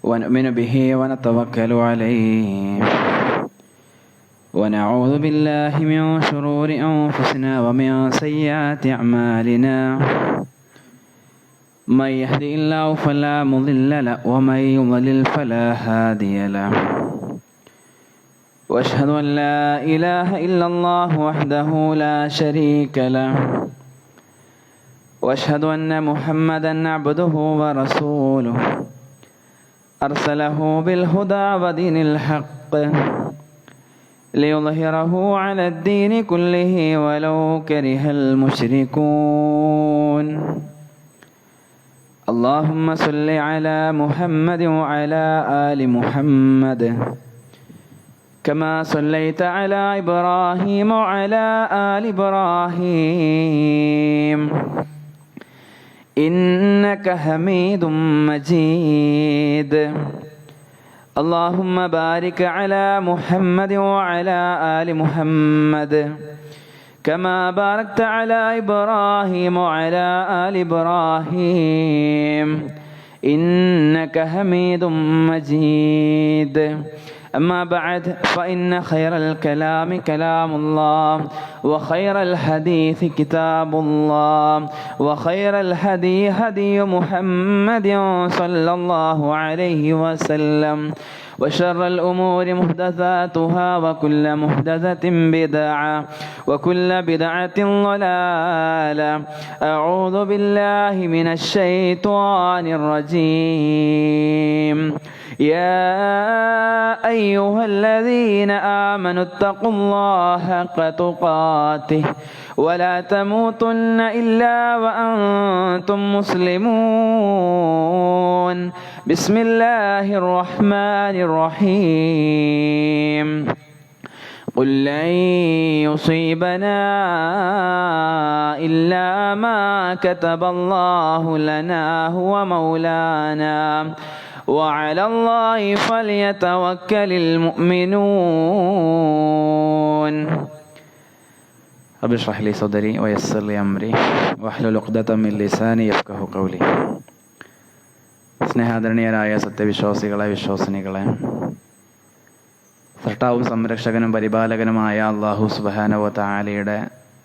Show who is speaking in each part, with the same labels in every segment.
Speaker 1: ونؤمن به ونتوكل عليه ونعوذ بالله من شرور أنفسنا ومن سيئات أعمالنا من يهدي الله فلا مضل له ومن يضلل فلا هادي له وأشهد أن لا إله إلا الله وحده لا شريك له وأشهد أن محمدا عبده ورسوله أرسله بالهدى ودين الحق ليظهره على الدين كله ولو كره المشركون اللهم صل على محمد وعلى آل محمد كما صليت على إبراهيم وعلى آل إبراهيم إنك حميد مجيد اللهم بارك على محمد وعلى آل محمد كما باركت على إبراهيم وعلى آل إبراهيم إنك حميد مجيد أما بعد فإن خير الكلام كلام الله وخير الحديث كتاب الله وخير الهدي هدي محمد صلى الله عليه وسلم وشر الأمور محدثاتها وكل محدثة بدعة وكل بدعة ضلالة أعوذ بالله من الشيطان الرجيم يا أيها الذين آمنوا اتقوا الله حق تقاته ولا تموتن إلا وأنتم مسلمون بسم الله الرحمن الرحيم قل لن يصيبنا إلا ما كتب الله لنا هو مولانا وعلى الله فليتوكل المؤمنون رب اشرح لي صدري ويسر لي أمري واحلل عقدة من لساني يفقهوا قولي സ്നേഹാദരണീയരായ സത്യവിശ്വാസികളെ, വിശ്വാസിനികളെ, സൃഷ്ടാവും സംരക്ഷകനും പരിപാലകനുമായ അല്ലാഹു സുബ്ഹാനഹു വ തആലയുടെ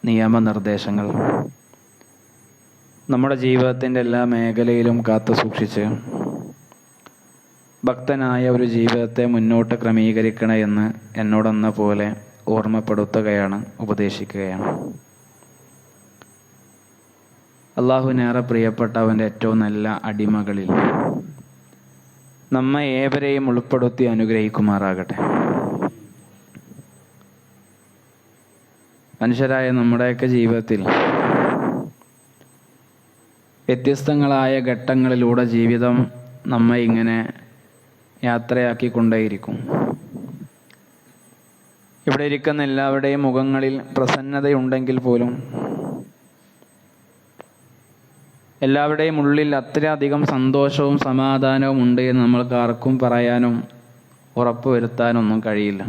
Speaker 1: നിയമനിർദ്ദേശങ്ങൾ നമ്മുടെ ജീവിതത്തിൻ്റെ എല്ലാ മേഖലയിലും കാത്തു സൂക്ഷിച്ച് ഭക്തനായ ഒരു ജീവിതത്തെ മുന്നോട്ട് ക്രമീകരിക്കണേ എന്ന് എന്നോടെന്ന പോലെ ഓർമ്മപ്പെടുത്തുകയാണ്, ഉപദേശിക്കുകയാണ്. അള്ളാഹുവിനേറെ പ്രിയപ്പെട്ട അവൻ്റെ ഏറ്റവും നല്ല അടിമകളിൽ നമ്മെ ഏവരെയും ഉൾപ്പെടുത്തി അനുഗ്രഹിക്കുമാറാകട്ടെ. മനുഷ്യരായ നമ്മുടെയൊക്കെ ജീവിതത്തിൽ വ്യത്യസ്തങ്ങളായ ഘട്ടങ്ങളിലൂടെ ജീവിതം നമ്മെ ഇങ്ങനെ യാത്രയാക്കിക്കൊണ്ടേയിരിക്കും. ഇവിടെ ഇരിക്കുന്ന എല്ലാവരുടെയും മുഖങ്ങളിൽ പ്രസന്നതയുണ്ടെങ്കിൽ പോലും എല്ലാവരുടെയും ഉള്ളിൽ അത്രയധികം സന്തോഷവും സമാധാനവും ഉണ്ട് എന്ന് നമ്മൾക്ക് ആർക്കും പറയാനും ഉറപ്പുവരുത്താനൊന്നും കഴിയില്ല.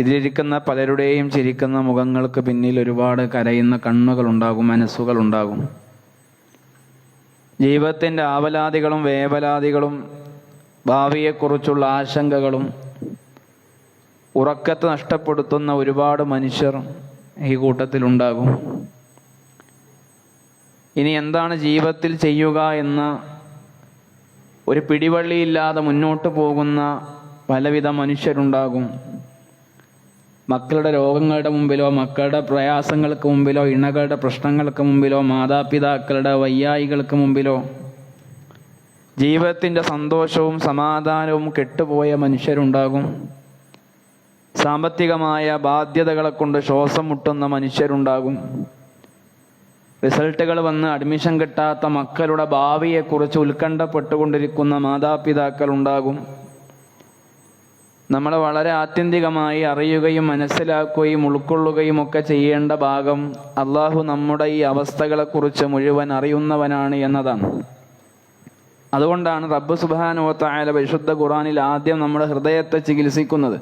Speaker 1: ഇതിലിരിക്കുന്ന പലരുടെയും ചിരിക്കുന്ന മുഖങ്ങൾക്ക് പിന്നിൽ ഒരുപാട് കരയുന്ന കണ്ണുകളുണ്ടാകും, മനസ്സുകളുണ്ടാകും. ജീവിതത്തിൻ്റെ ആവലാതികളും വേവലാതികളും ഭാവിയെക്കുറിച്ചുള്ള ആശങ്കകളും ഉറക്കത്തെ നഷ്ടപ്പെടുത്തുന്ന ഒരുപാട് മനുഷ്യർ ഈ കൂട്ടത്തിലുണ്ടാകും. ഇനി എന്താണ് ജീവിതത്തിൽ ചെയ്യുക എന്ന ഒരു പിടിവള്ളിയില്ലാതെ മുന്നോട്ട് പോകുന്ന പലവിധ മനുഷ്യരുണ്ടാകും. മക്കളുടെ രോഗങ്ങളുടെ മുമ്പിലോ, മക്കളുടെ പ്രയാസങ്ങൾക്ക് മുമ്പിലോ, ഇണകളുടെ പ്രശ്നങ്ങൾക്ക് മുമ്പിലോ, മാതാപിതാക്കളുടെ വയ്യായികൾക്ക് മുമ്പിലോ ജീവിതത്തിൻ്റെ സന്തോഷവും സമാധാനവും കെട്ടുപോയ മനുഷ്യരുണ്ടാകും. സാമ്പത്തികമായ ബാധ്യതകളെ കൊണ്ട് ശ്വാസം മുട്ടുന്ന മനുഷ്യരുണ്ടാകും. റിസൾട്ടുകൾ വന്ന് അഡ്മിഷൻ കിട്ടാത്ത മക്കളുടെ ഭാവിയെക്കുറിച്ച് ഉത്കണ്ഠപ്പെട്ടുകൊണ്ടിരിക്കുന്ന മാതാപിതാക്കളുണ്ടാകും. നമ്മൾ വളരെ ആത്യന്തികമായി അറിയുകയും മനസ്സിലാക്കുകയും ഉൾക്കൊള്ളുകയും ഒക്കെ ചെയ്യേണ്ട ഭാഗം അള്ളാഹു നമ്മുടെ ഈ അവസ്ഥകളെക്കുറിച്ച് മുഴുവൻ അറിയുന്നവനാണ് എന്നതാണ്. അതുകൊണ്ടാണ് റബ്ബ് സുബ്ഹാനഹു വ തആല പരിശുദ്ധ ഖുർആനിൽ ആദ്യം നമ്മുടെ ഹൃദയത്തെ ചികിത്സിക്കുന്നത്.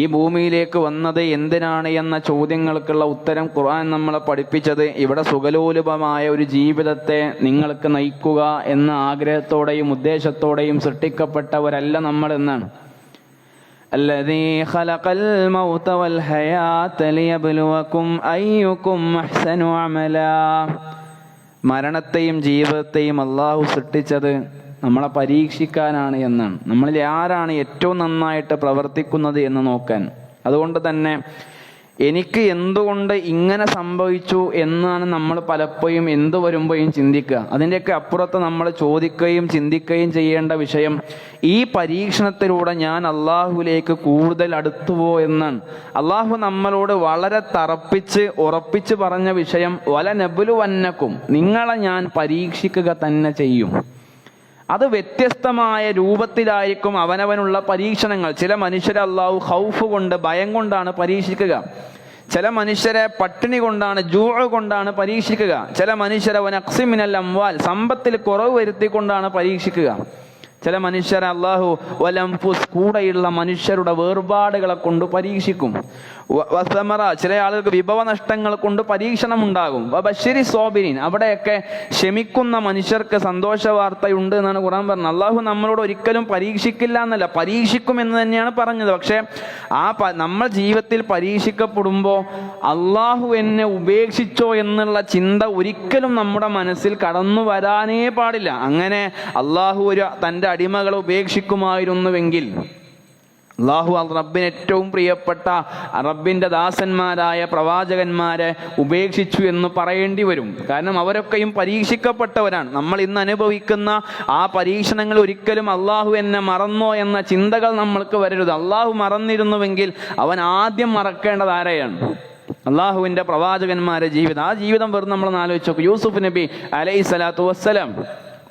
Speaker 1: ഈ ഭൂമിയിലേക്ക് വന്നത് എന്തിനാണ് എന്ന ചോദ്യങ്ങൾക്കുള്ള ഉത്തരം ഖുർആൻ നമ്മളെ പഠിപ്പിച്ചത് ഇവിടെ സുഖലോലുപമായ ഒരു ജീവിതത്തെ നിങ്ങൾക്ക് നയിക്കുക എന്ന ആഗ്രഹത്തോടെയും ഉദ്ദേശത്തോടെയും സൃഷ്ടിക്കപ്പെട്ടവരല്ല നമ്മൾ എന്നാണ്. الذي خلق الموت والحياة ليبلوكم أيكم أحسن عملا. മരണത്തെയും ജീവിതത്തെയും അള്ളാഹു സൃഷ്ടിച്ചത് നമ്മളെ പരീക്ഷിക്കാനാണ് എന്നാണ്. നമ്മളിൽ ആരാണ് ഏറ്റവും നന്നായിട്ട് പ്രവർത്തിക്കുന്നത് എന്ന് നോക്കാൻ. അതുകൊണ്ട് തന്നെ എനിക്ക് എന്തുകൊണ്ട് ഇങ്ങനെ സംഭവിച്ചു എന്നാണ് നമ്മൾ പലപ്പോഴും എന്തു വരുമ്പോഴും ചിന്തിക്കുക. അതിൻ്റെയൊക്കെ അപ്പുറത്ത് നമ്മൾ ചോദിക്കുകയും ചിന്തിക്കുകയും ചെയ്യേണ്ട വിഷയം, ഈ പരീക്ഷണത്തിലൂടെ ഞാൻ അള്ളാഹുവിലേക്ക് കൂടുതൽ അടുത്തുപോ എന്നാണ്. അള്ളാഹു നമ്മളോട് വളരെ തറപ്പിച്ച് ഉറപ്പിച്ച് പറഞ്ഞ വിഷയം, വലനബ്ലുവന്നക്കും, നിങ്ങളെ ഞാൻ പരീക്ഷിക്കുക തന്നെ ചെയ്യും. അത് വ്യത്യസ്തമായ രൂപത്തിലായിരിക്കും അവനവനുള്ള പരീക്ഷണങ്ങൾ. ചില മനുഷ്യരെ അള്ളാഹു ഖൗഫ് കൊണ്ട്, ഭയം കൊണ്ടാണ് പരീക്ഷിക്കുക. ചില മനുഷ്യരെ പട്ടിണി കൊണ്ടാണ്, ജൂഅ് കൊണ്ടാണ് പരീക്ഷിക്കുക. ചില മനുഷ്യരെ വനഖ്സി മിനൽ അംവാൽ, സമ്പത്തിൽ കുറവ് വരുത്തിക്കൊണ്ടാണ് പരീക്ഷിക്കുക. ചില മനുഷ്യരെ അള്ളാഹു വലംഫുസ്, കൂടെയുള്ള മനുഷ്യരുടെ വേർപാടുകളെ കൊണ്ട് പരീക്ഷിക്കും. വസമറ, ചില ആളുകൾക്ക് വിഭവ നഷ്ടങ്ങൾ കൊണ്ട് പരീക്ഷണം ഉണ്ടാകും. വബശ്ശിരി സ്വാബിരീൻ, അവിടെയൊക്കെ ക്ഷമിക്കുന്ന മനുഷ്യർക്ക് സന്തോഷ വാർത്തയുണ്ട് എന്നാണ് ഖുർആൻ പറഞ്ഞത്. അള്ളാഹു നമ്മളോട് ഒരിക്കലും പരീക്ഷിക്കില്ല എന്നല്ല, പരീക്ഷിക്കും എന്ന് തന്നെയാണ് പറഞ്ഞത്. പക്ഷെ നമ്മൾ ജീവിതത്തിൽ പരീക്ഷിക്കപ്പെടുമ്പോൾ അള്ളാഹു എന്നെ ഉപേക്ഷിച്ചോ എന്നുള്ള ചിന്ത ഒരിക്കലും നമ്മുടെ മനസ്സിൽ കടന്നു വരാനേ പാടില്ല. അങ്ങനെ അള്ളാഹു തൻ്റെ അടിമകളെ ഉപേക്ഷിക്കുമായിരുന്നുവെങ്കിൽ, അള്ളാഹു റബ്ബിന് ഏറ്റവും പ്രിയപ്പെട്ട റബ്ബിൻ്റെ ദാസന്മാരായ പ്രവാചകന്മാരെ ഉപേക്ഷിച്ചു എന്ന് പറയേണ്ടി വരും. കാരണം അവരൊക്കെയും പരീക്ഷിക്കപ്പെട്ടവരാണ്. നമ്മൾ ഇന്ന് അനുഭവിക്കുന്ന ആ പരീക്ഷണങ്ങൾ ഒരിക്കലും അള്ളാഹു എന്നെ മറന്നോ എന്ന ചിന്തകൾ നമ്മൾക്ക് വരരുത്. അള്ളാഹു മറന്നിരുന്നുവെങ്കിൽ അവൻ ആദ്യം മറക്കേണ്ടത് ആരെയാണ്? അള്ളാഹുവിൻ്റെ പ്രവാചകന്മാരെ ജീവിതം. ആ ജീവിതം വെറുതെ നമ്മൾ ആലോചിച്ച് നോക്കും. യൂസുഫ് നബി അലൈഹിസ്സലാത്തു വസ്സലാം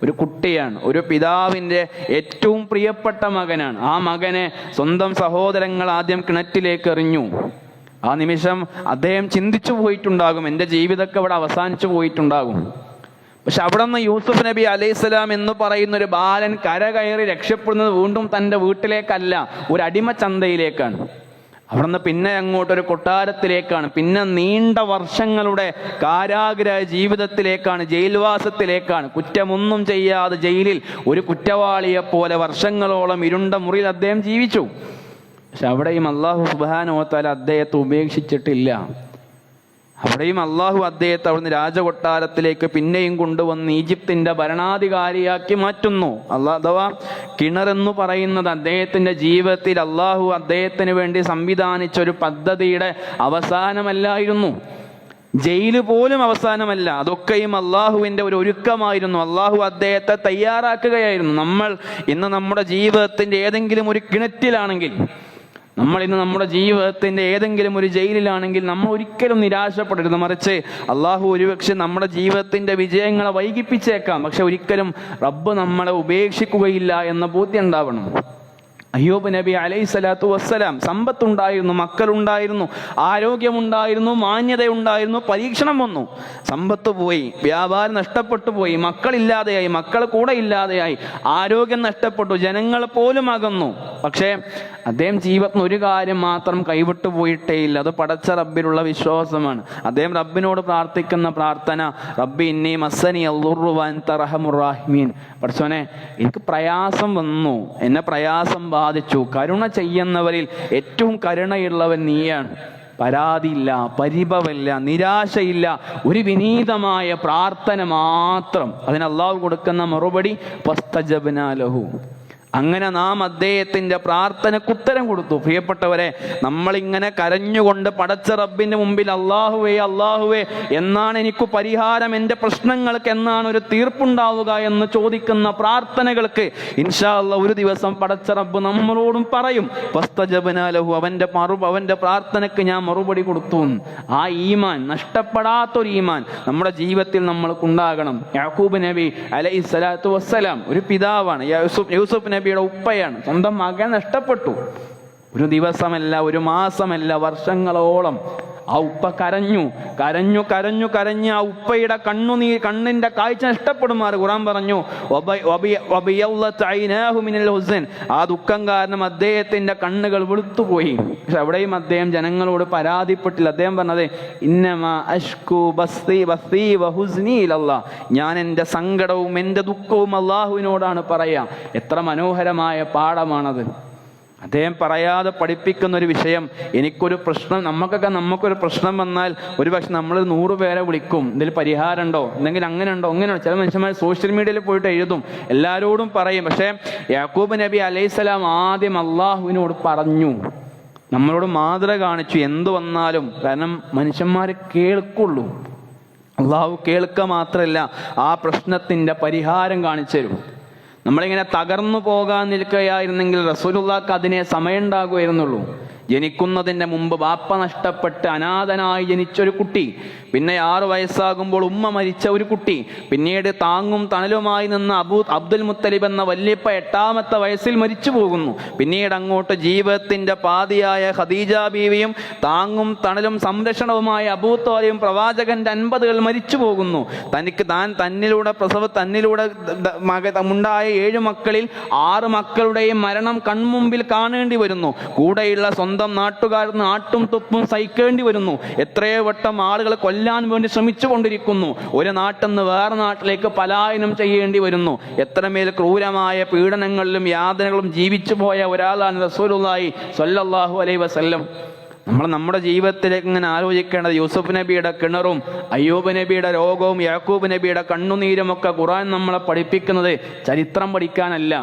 Speaker 1: ഒരു കുട്ടിയാണ്, ഒരു പിതാവിൻ്റെ ഏറ്റവും പ്രിയപ്പെട്ട മകനാണ്. ആ മകനെ സ്വന്തം സഹോദരങ്ങൾ ആദ്യം കിണറ്റിലേക്ക് എറിഞ്ഞു. ആ നിമിഷം അദ്ദേഹം ചിന്തിച്ചു പോയിട്ടുണ്ടാകും, എൻ്റെ ജീവിതമൊക്കെ ഇവിടെ അവസാനിച്ചു പോയിട്ടുണ്ടാകും. പക്ഷെ അവിടെ നിന്ന് യൂസുഫ് നബി അലൈഹിസ്സലാം എന്ന് പറയുന്ന ഒരു ബാലൻ കരകയറി രക്ഷപ്പെടുന്നത് വീണ്ടും തൻ്റെ വീട്ടിലേക്കല്ല, ഒരു അടിമ ചന്തയിലേക്കാണ്. അവിടെ നിന്ന് പിന്നെ അങ്ങോട്ടൊരു കൊട്ടാരത്തിലേക്കാണ്, പിന്നെ നീണ്ട വർഷങ്ങളുടെ കാരാഗ്രഹ ജീവിതത്തിലേക്കാണ്, ജയിൽവാസത്തിലേക്കാണ്. കുറ്റമൊന്നും ചെയ്യാതെ ജയിലിൽ ഒരു കുറ്റവാളിയെ പോലെ വർഷങ്ങളോളം ഇരുണ്ട മുറിയിൽ അദ്ദേഹം ജീവിച്ചു. പക്ഷെ അവിടെയും അല്ലാഹു സുബ്ഹാനഹു വ തആല അദ്ദേഹത്തെ ഉപേക്ഷിച്ചിട്ടില്ല. അവിടെയും അള്ളാഹു അദ്ദേഹത്തെ അവിടുന്ന് രാജകൊട്ടാരത്തിലേക്ക് പിന്നെയും കൊണ്ടുവന്ന് ഈജിപ്തിൻ്റെ ഭരണാധികാരിയാക്കി മാറ്റുന്നു. അഥവാ കിണറെന്ന് പറയുന്നത് അദ്ദേഹത്തിൻ്റെ ജീവിതത്തിൽ അള്ളാഹു അദ്ദേഹത്തിന് വേണ്ടി സംവിധാനിച്ച ഒരു പദ്ധതിയുടെ അവസാനമല്ലായിരുന്നു. ജയില് പോലും അവസാനമല്ല, അതൊക്കെയും അള്ളാഹുവിൻ്റെ ഒരു ഒരുക്കമായിരുന്നു. അള്ളാഹു അദ്ദേഹത്തെ തയ്യാറാക്കുകയായിരുന്നു. നമ്മൾ ഇന്ന് നമ്മുടെ ജീവിതത്തിൻ്റെ ഏതെങ്കിലും ഒരു കിണറ്റിലാണെങ്കിൽ, നമ്മൾ ഇന്ന് നമ്മുടെ ജീവിതത്തിൻ്റെ ഏതെങ്കിലും ഒരു ജയിലിലാണെങ്കിൽ നമ്മൾ ഒരിക്കലും നിരാശപ്പെടരുത്. മറിച്ച് അള്ളാഹു ഒരുപക്ഷെ നമ്മുടെ ജീവിതത്തിൻ്റെ വിജയങ്ങളെ വൈകിപ്പിച്ചേക്കാം, പക്ഷെ ഒരിക്കലും റബ്ബ് നമ്മളെ ഉപേക്ഷിക്കുകയില്ല എന്ന ബോധ്യം ഉണ്ടാവണം. അയ്യൂബ് നബി അലൈഹിസ്സലാത്തു വസ്സലാം സമ്പത്തുണ്ടായിരുന്നു, മക്കളുണ്ടായിരുന്നു, ആരോഗ്യമുണ്ടായിരുന്നു, മാന്യതയുണ്ടായിരുന്നു. പരീക്ഷണം വന്നു, സമ്പത്ത് പോയി, വ്യാപാരം നഷ്ടപ്പെട്ടു പോയി, മക്കളില്ലാതെയായി, മക്കൾ കൂടെ ഇല്ലാതെയായി, ആരോഗ്യം നഷ്ടപ്പെട്ടു, ജനങ്ങൾ പോലും അകന്നു. പക്ഷേ അദ്ദേഹം ജീവിതത്തിന് ഒരു കാര്യം മാത്രം കൈവിട്ടു പോയിട്ടേയില്ല, അത് പടച്ച റബ്ബിലുള്ള വിശ്വാസമാണ്. അദ്ദേഹം റബ്ബിനോട് പ്രാർത്ഥിക്കുന്ന പ്രാർത്ഥന, റബ്ബി ഇന്നി മസ്സനി അൽദുർറു വ അൻത അർഹമുർ റഹീമീൻ. പടച്ചോനെ, എനിക്ക് പ്രയാസം വന്നു, എന്നെ പ്രയാസം ബാധിച്ചു, കരുണ ചെയ്യുന്നവരിൽ ഏറ്റവും കരുണയുള്ളവൻ നീയാണ്. പരാതിയില്ല, പരിഭവമില്ല, നിരാശയില്ല, ഒരു വിനീതമായ പ്രാർത്ഥന മാത്രം. അതിന് അല്ലാഹു കൊടുക്കുന്ന മറുപടി ഫസ്തജബ്നാ ലഹു. അങ്ങനെ നാം അദ്ദേഹത്തിൻ്റെ പ്രാർത്ഥനയ്ക്ക് ഉത്തരം കൊടുത്തു. പ്രിയപ്പെട്ടവരെ, നമ്മളിങ്ങനെ കരഞ്ഞുകൊണ്ട് പടച്ച റബ്ബിൻ്റെ മുമ്പിൽ അല്ലാഹുവേ അല്ലാഹുവേ എന്നാണ് എനിക്ക് പരിഹാരം, എൻ്റെ പ്രശ്നങ്ങൾക്ക് എന്നാണ് ഒരു തീർപ്പുണ്ടാവുക എന്ന് ചോദിക്കുന്ന പ്രാർത്ഥനകൾക്ക് ഇൻഷാ അല്ലാഹ് ഒരു ദിവസം പടച്ച റബ്ബ് നമ്മളോടും പറയും ഫസ്തജബ്നാ ലഹു, അവൻ്റെ പ്രാർത്ഥനയ്ക്ക് ഞാൻ മറുപടി കൊടുത്തു. ആ ഈമാൻ, നഷ്ടപ്പെടാത്തൊരു ഈമാൻ നമ്മുടെ ജീവിതത്തിൽ നമ്മൾക്കുണ്ടാകണം. യാക്കൂബ് നബി അലൈഹിസ്സലാത്തു വസ്സലാം ഒരു പിതാവാണ്, യൂസുഫ് നബിയുടെ ഉപ്പയാണ്. സ്വന്തം മകൻ നഷ്ടപ്പെട്ടു. ഒരു ദിവസമല്ല, ഒരു മാസമല്ല, വർഷങ്ങളോളം ആ ഉപ്പ കരഞ്ഞ് ആ ഉപ്പയുടെ കണ്ണിന്റെ കാഴ്ച നഷ്ടപ്പെടുമാറ് ഖുർആൻ പറഞ്ഞു. ആ ദുഃഖം കാരണം അദ്ദേഹത്തിന്റെ കണ്ണുകൾ വെളുത്തുപോയി. പക്ഷെ അവിടെയും അദ്ദേഹം ജനങ്ങളോട് പരാതിപ്പെട്ടില്ല. അദ്ദേഹം പറഞ്ഞത് ഇന്നമാ അഷ്കു ബസ്തി വഹുസ്നി ഇലല്ലാഹ്, ഞാൻ എൻ്റെ സങ്കടവും എൻ്റെ ദുഃഖവും അള്ളാഹുവിനോടാണ് പറയാം. എത്ര മനോഹരമായ പാഠമാണത്. അദ്ദേഹം പറയാതെ പഠിപ്പിക്കുന്ന ഒരു വിഷയം. നമുക്കൊരു പ്രശ്നം വന്നാൽ ഒരുപക്ഷെ നമ്മൾ 100 പേരെ വിളിക്കും, ഇതിൽ പരിഹാരം ഉണ്ടോ, എന്തെങ്കിലും അങ്ങനെ ഉണ്ടോ. ചില മനുഷ്യന്മാർ സോഷ്യൽ മീഡിയയിൽ പോയിട്ട് എഴുതും, എല്ലാവരോടും പറയും. പക്ഷേ യാക്കൂബ് നബി അലൈഹിസ്സലാം ആദ്യം അള്ളാഹുവിനോട് പറഞ്ഞു, നമ്മളോട് മാതൃക കാണിച്ചു. എന്തു വന്നാലും, കാരണം മനുഷ്യന്മാർ കേൾക്കുള്ളൂ. അള്ളാഹു കേൾക്കുക മാത്രമല്ല, ആ പ്രശ്നത്തിൻ്റെ പരിഹാരം കാണിച്ചു തരും. നമ്മളിങ്ങനെ തകർന്നു പോകാൻ നിൽക്കുകയായിരുന്നെങ്കിൽ റസൂലുള്ളാഹിക്ക് അതിനെ സമയമുണ്ടാകുമായിരുന്നുള്ളൂ. ജനിക്കുന്നതിൻ്റെ മുമ്പ് ബാപ്പ നഷ്ടപ്പെട്ട് അനാഥനായി ജനിച്ചൊരു കുട്ടി, പിന്നെ 6 വയസ്സാകുമ്പോൾ ഉമ്മ മരിച്ച ഒരു കുട്ടി, പിന്നീട് താങ്ങും തണലുമായി നിന്ന അബ്ദുൽ മുത്തലിബ് എന്ന വല്യപ്പ 8ാമത്തെ വയസ്സിൽ മരിച്ചു പോകുന്നു. പിന്നീട് അങ്ങോട്ട് ജീവിതത്തിന്റെ പാതിയായ ഖദീജ ബീവിയും താങ്ങും തണലും സംരക്ഷണവുമായ അബൂ ത്വാലിബും പ്രവാചകന്റെ 50കൾ മരിച്ചു പോകുന്നു. തന്നിലൂടെ ഉണ്ടായ 7 മക്കളിൽ 6 മക്കളുടെയും മരണം കൺമുമ്പിൽ കാണേണ്ടി വരുന്നു. കൂടെയുള്ള സ്വന്തം നാട്ടുകാർന്ന് ആട്ടും തുപ്പും സഹിക്കേണ്ടി വരുന്നു. എത്രയോ വട്ടം ആളുകൾ കൊല്ലാൻ വേണ്ടി ശ്രമിച്ചു കൊണ്ടിരിക്കുന്നു. ഒരു നാട്ടിൽ നിന്ന് വേറെ നാട്ടിലേക്ക് പലായനം ചെയ്യേണ്ടി വരുന്നു. എത്രമേൽ ക്രൂരമായ പീഡനങ്ങളിലും യാതനകളും ജീവിച്ചു പോയ ഒരാളാണ് റസൂലുള്ളാഹി സ്വല്ലല്ലാഹു അലൈഹി വസല്ലം. നമ്മുടെ ജീവിതത്തിലേക്ക് ഇങ്ങനെ ആലോചിക്കേണ്ടത്, യൂസുഫ് നബിയുടെ കിണറും അയ്യൂബ് നബിയുടെ രോഗവും യാക്കൂബ് നബിയുടെ കണ്ണുനീരും ഒക്കെ ഖുർആൻ നമ്മളെ പഠിപ്പിക്കുന്നത് ചരിത്രം പഠിക്കാനല്ല,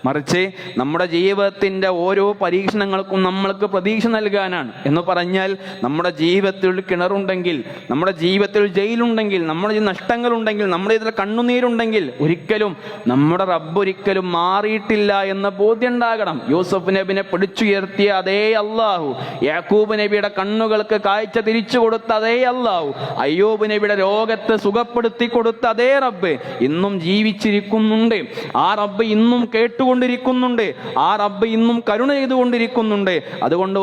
Speaker 1: മറിച്ച് നമ്മുടെ ജീവിതത്തിൻ്റെ ഓരോ പരീക്ഷണങ്ങൾക്കും നമ്മൾക്ക് പ്രതീക്ഷ നൽകാനാണ്. എന്ന് പറഞ്ഞാൽ നമ്മുടെ ജീവിതത്തിൽ കിണറുണ്ടെങ്കിൽ, നമ്മുടെ ജീവിതത്തിൽ ജയിലുണ്ടെങ്കിൽ, നമ്മുടെ നഷ്ടങ്ങളുണ്ടെങ്കിൽ, നമ്മുടെ ഇതിൽ കണ്ണുനീരുണ്ടെങ്കിൽ ഒരിക്കലും നമ്മുടെ റബ്ബ് ഒരിക്കലും മാറിയിട്ടില്ല എന്ന ബോധ്യം ഉണ്ടാകണം. യൂസുഫ് നബിനെ പിടിച്ചുയർത്തിയ അതേ അള്ളാഹു, യാക്കൂബ് നബിയുടെ കണ്ണുകൾക്ക് കാഴ്ച തിരിച്ചു കൊടുത്ത അതേ അള്ളാഹു, അയ്യൂബ് നബിയുടെ രോഗത്തെ സുഖപ്പെടുത്തി കൊടുത്ത അതേ റബ്ബ് ഇന്നും ജീവിച്ചിരിക്കുന്നുണ്ട്. ആ റബ്ബ് ഇന്നും കേട്ടുകൊണ്ടിരിക്കുന്നുണ്ട്. ആ റബ്ബ് ഇന്നും കരുണ ചെയ്തുകൊണ്ടിരിക്കുന്നുണ്ട്. അതുകൊണ്ട്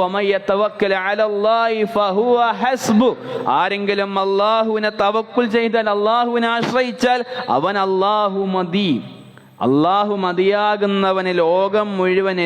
Speaker 1: ആരെങ്കിലും അള്ളാഹുവിനെ തവക്കുൽ ചെയ്താൽ, അള്ളാഹുവിനെ ആശ്രയിച്ചാൽ അവൻ അള്ളാഹു മതി. അള്ളാഹു മതിയാകുന്നവന് ലോകം മുഴുവൻ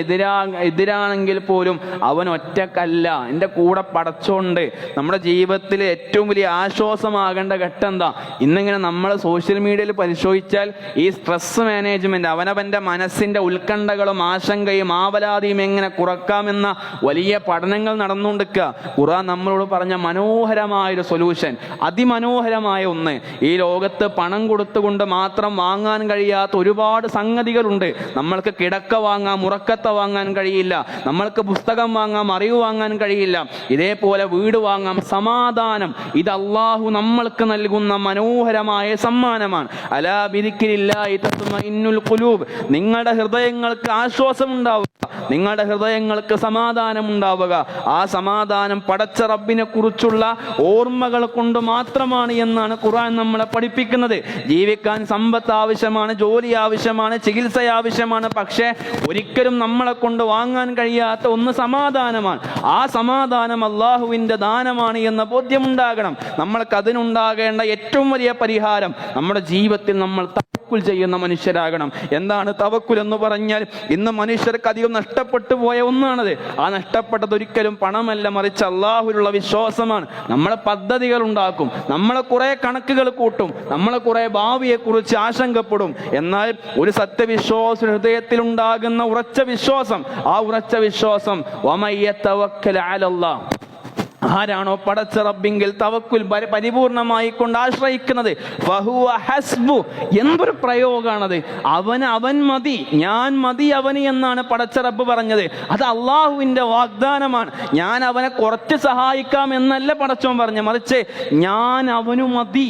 Speaker 1: എതിരാണെങ്കിൽ പോലും അവൻ ഒറ്റക്കല്ല, എൻ്റെ കൂടെ പടച്ചോണ്ട്. നമ്മുടെ ജീവിതത്തിൽ ഏറ്റവും വലിയ ആശ്വാസമാകേണ്ട ഘട്ടം എന്താ? ഇന്നിങ്ങനെ നമ്മൾ സോഷ്യൽ മീഡിയയിൽ പരിശോധിച്ചാൽ ഈ സ്ട്രെസ് മാനേജ്മെന്റ്, അവനവൻ്റെ മനസ്സിൻ്റെ ഉത്കണ്ഠകളും ആശങ്കയും ആവലാതിയും എങ്ങനെ കുറക്കാമെന്ന വലിയ പഠനങ്ങൾ നടന്നുകൊണ്ടിരിക്കുക. ഖുർആൻ നമ്മളോട് പറഞ്ഞ മനോഹരമായൊരു സൊല്യൂഷൻ, അതിമനോഹരമായ ഒന്ന്. ഈ ലോകത്ത് പണം കൊടുത്തുകൊണ്ട് മാത്രം വാങ്ങാൻ കഴിയാത്ത ഒരുപാട് സംഗതികളുണ്ട്. നമ്മൾക്ക് കിടക്ക വാങ്ങാം, ഉറക്കത്തെ വാങ്ങാൻ കഴിയില്ല. നമ്മൾക്ക് പുസ്തകം വാങ്ങാം, അറിവ് വാങ്ങാൻ കഴിയില്ല. ഇതേപോലെ വീട് വാങ്ങാം, സമാധാനം. ഇത് അള്ളാഹു നമ്മൾക്ക് നൽകുന്ന മനോഹരമായ സമ്മാനമാണ്. അലാ ബിദിക്രില്ലാഹി തത്മഇന്നുൽ ഖുലൂബ്. നിങ്ങളുടെ ഹൃദയങ്ങൾക്ക് ആശ്വാസം ഉണ്ടാവുക, നിങ്ങളുടെ ഹൃദയങ്ങൾക്ക് സമാധാനം ഉണ്ടാവുക. ആ സമാധാനം പടച്ച റബ്ബിനെ കുറിച്ചുള്ള ഓർമ്മകൾ കൊണ്ട് മാത്രമാണ് എന്നാണ് ഖുർആൻ നമ്മളെ പഠിപ്പിക്കുന്നത്. ജീവിക്കാൻ സമ്പത്ത് ആവശ്യമാണ്, ജോലി ആവശ്യമാണ്, ചികിത്സ ആവശ്യമാണ്. പക്ഷേ ഒരിക്കലും നമ്മളെ കൊണ്ട് വാങ്ങാൻ കഴിയാത്ത ഒന്ന് സമാധാനമാണ്. ആ സമാധാനം അള്ളാഹുവിൻ്റെ ദാനമാണ് എന്ന ബോധ്യമുണ്ടാകണം. നമ്മൾക്ക് അതിനുണ്ടാകേണ്ട ഏറ്റവും വലിയ പരിഹാരം നമ്മുടെ ജീവിതത്തിൽ നമ്മൾ തവക്കുൽ ചെയ്യുന്ന മനുഷ്യരാകണം. എന്താണ് തവക്കുൽ എന്ന് പറഞ്ഞാൽ? ഇന്ന് മനുഷ്യർക്ക് അധികം നഷ്ടപ്പെട്ടു പോയ ഒന്നാണത്. ആ നഷ്ടപ്പെട്ടത് ഒരിക്കലും പണമല്ല, മറിച്ച് അള്ളാഹുവിലുള്ള വിശ്വാസമാണ്. നമ്മളെ പദ്ധതികൾ ഉണ്ടാക്കും, നമ്മളെ കുറെ കണക്കുകൾ കൂട്ടും, നമ്മളെ കുറെ ഭാവിയെ കുറിച്ച് ആശങ്കപ്പെടും. എന്നാൽ ഒരു സത്യവിശ്വാസ ഹൃദയത്തിൽ ഉണ്ടാകുന്ന ഉറച്ച വിശ്വാസം, ആ ഉറച്ച വിശ്വാസം വമയ്യതവക്കൽ അലല്ലാഹ്, ആരാണോ പടച്ച റബ്ബിങ്കിൽ തവക്കുൽ പരിപൂർണമായി കൊണ്ട് ആശ്രയിക്കുന്നത്, ഫഹുവ ഹസ്ബു. എന്തൊരു പ്രയോഗമാണത്! അവൻ മതി, ഞാൻ മതി അവന് എന്നാണ് പടച്ച റബ്ബ് പറഞ്ഞത്. അത് അള്ളാഹുവിൻ്റെ വാഗ്ദാനമാണ്. ഞാൻ അവനെ കുറച്ച് സഹായിക്കാം എന്നല്ല പടച്ചോൻ പറഞ്ഞ, മറിച്ച് ഞാൻ അവനു മതി.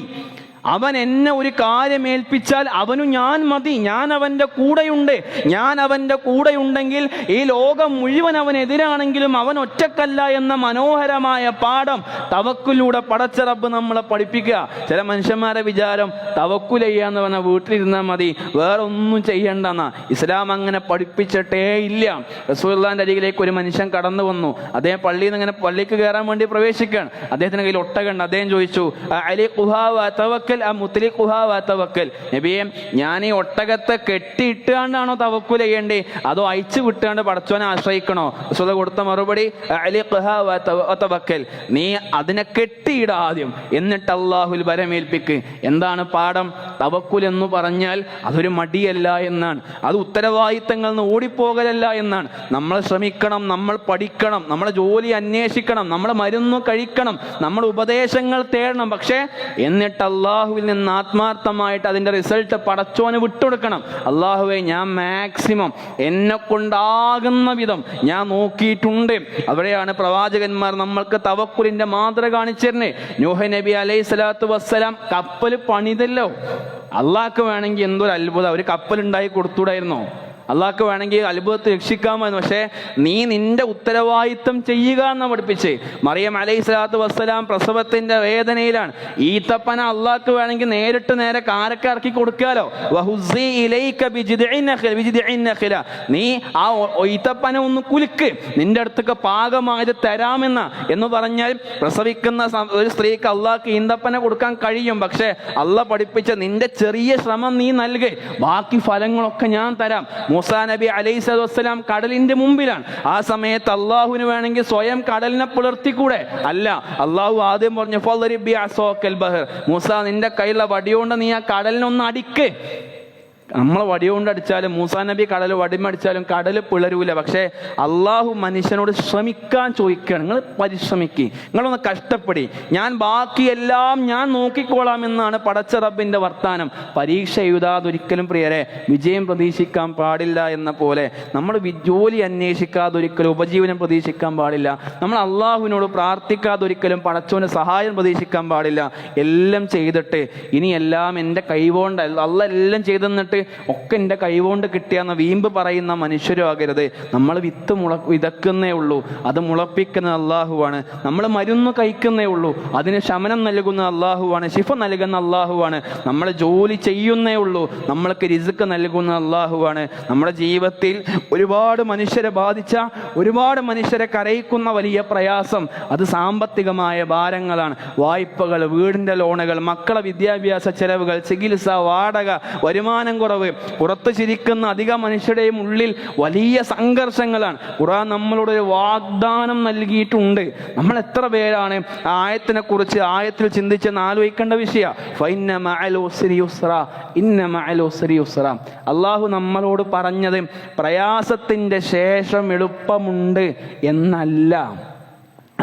Speaker 1: അവൻ എന്നെ ഒരു കാര്യം ഏൽപ്പിച്ചാൽ അവനു ഞാൻ മതി, ഞാൻ അവൻ്റെ കൂടെയുണ്ട്. ഞാൻ അവൻ്റെ കൂടെയുണ്ടെങ്കിൽ ഈ ലോകം മുഴുവൻ അവനെതിരാണെങ്കിലും അവൻ ഒറ്റക്കല്ല എന്ന മനോഹരമായ പാഠം തവക്കുലൂടെ പടച്ച റബ്ബ് നമ്മളെ പഠിപ്പിക്കുക. ചില മനുഷ്യന്മാരെ വിചാരം തവക്കുൽ ചെയ്യാന്ന് പറഞ്ഞാൽ വീട്ടിലിരുന്നാൽ മതി, വേറെ ഒന്നും ചെയ്യണ്ടെന്നാ. ഇസ്ലാം അങ്ങനെ പഠിപ്പിച്ചിട്ടേ ഇല്ല. റസൂലുള്ളാഹിന്റെ അരികിലേക്ക് ഒരു മനുഷ്യൻ കടന്നു വന്നു. അദ്ദേഹം പള്ളിയിൽ നിന്ന് ഇങ്ങനെ പള്ളിക്ക് കയറാൻ വേണ്ടി പ്രവേശിക്കുകയാണ്. അദ്ദേഹത്തിന് കയ്യിൽ ഒട്ടകണ്ട്. അദ്ദേഹം ചോദിച്ചു, നബിയെ, ഞാൻ ഈ ഒട്ടകത്തെ കെട്ടിയിട്ടാണ്ടാണോ തവക്കുൽ ചെയ്യേണ്ടേ, അതോ അയച്ചു വിട്ടാണ്ട് പടച്ചോനെ ആശ്രയിക്കണോ? റസൂൽ കൊടുത്ത മറുപടി, നീ അതിനെ കെട്ടിയിട ആദ്യം, എന്നിട്ട് അല്ലാഹുൽ വരമേൽപ്പിക്ക്. എന്താണ് പാഠം? തവക്കുൽ എന്ന് പറഞ്ഞാൽ അതൊരു മടിയല്ല എന്നാണ്, അത് ഉത്തരവാദിത്തങ്ങളിൽ നിന്ന് ഓടിപ്പോകലല്ല എന്നാണ്. നമ്മൾ ശ്രമിക്കണം, നമ്മൾ പഠിക്കണം, നമ്മളെ ജോലി അന്വേഷിക്കണം, നമ്മൾ മരുന്ന് കഴിക്കണം, നമ്മൾ ഉപദേശങ്ങൾ തേടണം. പക്ഷേ എന്നിട്ട് അള്ളാഹുവിൽ നിന്ന് ആത്മാർത്ഥമായിട്ട് അതിൻ്റെ റിസൾട്ട് പടച്ചോന് വിട്ടുകൊടുക്കണം. അള്ളാഹുവെ, ഞാൻ മാക്സിമം എന്നെ കൊണ്ടാകുന്ന വിധം ഞാൻ നോക്കിയിട്ടുണ്ട്. അവിടെയാണ് പ്രവാചകന്മാർ നമ്മൾക്ക് തവക്കുലിന്റെ മാതൃക കാണിച്ചിരുന്നേ. നൂഹ് നബി അലൈഹി സ്വലാത്തു വസ്സലാം കപ്പൽ പണിതല്ലോ. അള്ളാഹ്ക്ക് വേണമെങ്കിൽ എന്തൊരു അത്ഭുതം, ഒരു കപ്പൽ ഉണ്ടായി കൊടുത്തൂടായിരുന്നോ? അള്ളാഹ്ക്ക് വേണമെങ്കിൽ അത്ഭുതത്തെ രക്ഷിക്കാമായിരുന്നു. പക്ഷേ നീ നിന്റെ ഉത്തരവാദിത്വം ചെയ്യുക എന്ന് പഠിപ്പിച്ച്. മറിയം അലൈഹി സ്വലാത്തു വസ്സലാം പ്രസവത്തിന്റെ വേദനയിലാണ്. ഈത്തപ്പന അള്ളാഹ്ക്ക് വേണമെങ്കിൽ നേരെ കാരക്ക ഇറക്കി കൊടുക്കാലോ. നീ ആ ഈത്തപ്പന ഒന്ന് കുലുക്ക്, നിന്റെ അടുത്തൊക്കെ പാകമായത് തരാമെന്ന എന്ന് പറഞ്ഞാൽ പ്രസവിക്കുന്ന ഒരു സ്ത്രീക്ക് അള്ളാഹ്ക്ക് ഈന്തപ്പന കൊടുക്കാൻ കഴിയും. പക്ഷെ അള്ളാഹ് പഠിപ്പിച്ച നിന്റെ ചെറിയ ശ്രമം നീ നൽകേ, ബാക്കി ഫലങ്ങളൊക്കെ ഞാൻ തരാം. മൂസാ നബി അലൈഹി സ്വലാത്തു വസ്സലാം കടലിന്റെ മുമ്പിലാണ്. ആ സമയത്ത് അള്ളാഹുവിന് വേണമെങ്കിൽ സ്വയം കടലിനെ പുലർത്തിക്കൂടെ? അല്ല, അള്ളാഹു ആദ്യം പറഞ്ഞു, മൂസാ, നിന്റെ കയ്യിലുള്ള വടിയോണ്ട് നീ ആ കടലിനൊന്ന് അടിക്ക്. നമ്മളെ വടികൊണ്ട് അടിച്ചാലും മൂസാ നബി കടൽ വടിമടിച്ചാലും കടൽ പിളരൂല. പക്ഷേ അള്ളാഹു മനുഷ്യനോട് ശ്രമിക്കാൻ ചോദിക്കുകയാണ്, നിങ്ങൾ പരിശ്രമിക്ക്, നിങ്ങളൊന്ന് കഷ്ടപ്പെടി, ഞാൻ ബാക്കിയെല്ലാം ഞാൻ നോക്കിക്കോളാം എന്നാണ് പടച്ച റബ്ബിന്റെ വർത്താനം. പരീക്ഷ എഴുതാതൊരിക്കലും പ്രിയരെ വിജയം പ്രതീക്ഷിക്കാൻ പാടില്ല എന്ന പോലെ നമ്മൾ ജോലി അന്വേഷിക്കാതൊരിക്കലും ഉപജീവനം പ്രതീക്ഷിക്കാൻ പാടില്ല. നമ്മൾ അള്ളാഹുവിനോട് പ്രാർത്ഥിക്കാതൊരിക്കലും പടച്ചോന് സഹായം പ്രതീക്ഷിക്കാൻ പാടില്ല. എല്ലാം ചെയ്തിട്ട് ഇനി എല്ലാം എൻ്റെ കൈകൊണ്ട് അള്ളാഹ് എല്ലാം ചെയ്തെന്നിട്ട് ഒക്കെ എൻ്റെ കൈകൊണ്ട് കിട്ടിയാന്ന് വീമ്പ് പറയുന്ന മനുഷ്യരും ആകരുത്. നമ്മൾ വിത്ത് വിതക്കുന്നേ ഉള്ളൂ, അത് മുളപ്പിക്കുന്ന അള്ളാഹുവാണ്. നമ്മൾ മരുന്ന് കഴിക്കുന്നേ ഉള്ളൂ, അതിന് ശമനം നൽകുന്ന അള്ളാഹുവാണ്, ശിഫ നൽകുന്ന അള്ളാഹുവാണ്. നമ്മൾ ജോലി ചെയ്യുന്നേ ഉള്ളൂ, നമ്മൾക്ക് റിസ്ക് നൽകുന്ന അള്ളാഹുവാണ്. നമ്മുടെ ജീവിതത്തിൽ ഒരുപാട് മനുഷ്യരെ ബാധിച്ച, ഒരുപാട് മനുഷ്യരെ കരയിക്കുന്ന വലിയ പ്രയാസം അത് സാമ്പത്തികമായ ഭാരങ്ങളാണ്. വായ്പകൾ, വീടിൻ്റെ ലോണുകൾ, മക്കളെ വിദ്യാഭ്യാസ ചെലവുകൾ, ചികിത്സ, വാടക, വരുമാനം കുറവ്, പുറത്ത് ചിരിക്കുന്ന അധികം മനുഷ്യരുടെയും ഉള്ളിൽ വലിയ സംഘർഷങ്ങളാണ്. ഖുർആൻ നമ്മളോട് ഒരു വാഗ്ദാനം നൽകിയിട്ടുണ്ട്. നമ്മൾ എത്ര പേരാണ് ആയത്തിനെ കുറിച്ച് ആയത്തിൽ ചിന്തിച്ച് ആലോചിക്കേണ്ട വിഷയ. അള്ളാഹു നമ്മളോട് പറഞ്ഞത് പ്രയാസത്തിന്റെ ശേഷം എളുപ്പമുണ്ട് എന്നല്ല,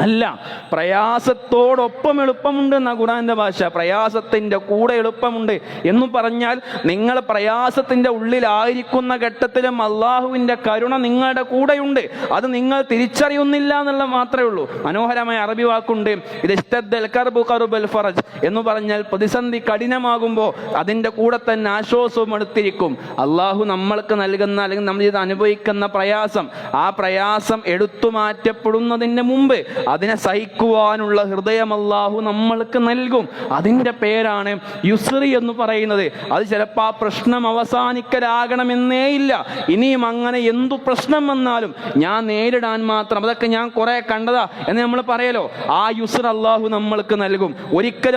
Speaker 1: അല്ല, പ്രയാസത്തോടൊപ്പം എളുപ്പമുണ്ട് എന്ന ഖുർആന്റെ ഭാഷ. പ്രയാസത്തിന്റെ കൂടെ എളുപ്പമുണ്ട് എന്ന് പറഞ്ഞാൽ നിങ്ങൾ പ്രയാസത്തിന്റെ ഉള്ളിലായിരിക്കുന്ന ഘട്ടത്തിലും അള്ളാഹുവിന്റെ കരുണ നിങ്ങളുടെ കൂടെയുണ്ട്. അത് നിങ്ങൾ തിരിച്ചറിയുന്നില്ല എന്നുള്ള മാത്രമേ ഉള്ളൂ. മനോഹരമായ അറബി വാക്കുണ്ട്, ഇത് ഇസ്തദ്ദൽ കർബു കർബൽ ഫറജ് എന്ന് പറഞ്ഞാൽ പ്രതിസന്ധി കഠിനമാകുമ്പോൾ അതിൻ്റെ കൂടെ തന്നെ ആശ്വാസവും എടുത്തിരിക്കും. അള്ളാഹു നമ്മൾക്ക് നൽകുന്ന അല്ലെങ്കിൽ നമ്മൾ ഇത് അനുഭവിക്കുന്ന പ്രയാസം, ആ പ്രയാസം എടുത്തു മാറ്റപ്പെടുന്നതിന് മുമ്പ് അതിനെ സഹിക്കുവാനുള്ള ഹൃദയം അല്ലാഹു നമ്മൾക്ക് നൽകും. അതിൻ്റെ പേരാണ് യുസ്രി എന്ന് പറയുന്നത്. അത് ചിലപ്പോൾ ആ പ്രശ്നം അവസാനിക്കലാകണമെന്നേ ഇല്ല. ഇനിയും അങ്ങനെ എന്തു പ്രശ്നം വന്നാലും ഞാൻ നേരിടാൻ മാത്രം, അതൊക്കെ ഞാൻ കുറെ കണ്ടതാ എന്ന് നമ്മൾ പറയലോ, ആ യുസ്ർ അല്ലാഹു നമ്മൾക്ക് നൽകും. ഒരിക്കൽ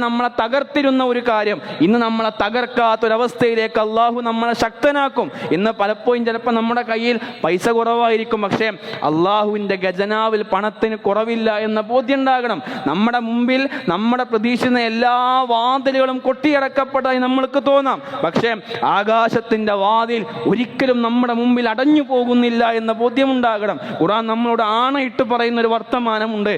Speaker 1: നമ്മളെ തകർത്തിരുന്ന ഒരു കാര്യം ഇന്ന് നമ്മളെ തകർക്കാത്തൊരവസ്ഥയിലേക്ക് അല്ലാഹു നമ്മളെ ശക്തനാക്കും. ഇന്ന് പലപ്പോഴും ചിലപ്പോൾ നമ്മുടെ കയ്യിൽ പൈസ കുറവായിരിക്കും, പക്ഷേ അല്ലാഹുവിൻ്റെ ഖജനാവിൽ പണത്തിന് കുറവില്ല എന്ന ബോധ്യം ഉണ്ടാകണം. നമ്മുടെ മുമ്പിൽ നമ്മുടെ പ്രതീക്ഷിക്കുന്ന എല്ലാ വാതിലുകളും കൊട്ടിയടക്കപ്പെട്ടതായി നമ്മൾക്ക് തോന്നാം, പക്ഷേ ആകാശത്തിന്റെ വാതിൽ ഒരിക്കലും നമ്മുടെ മുമ്പിൽ അടഞ്ഞു പോകുന്നില്ല എന്ന ബോധ്യമുണ്ടാകണം. ഖുർആൻ നമ്മളോട് ആണയിട്ട് പറയുന്ന ഒരു വർത്തമാനമുണ്ട്,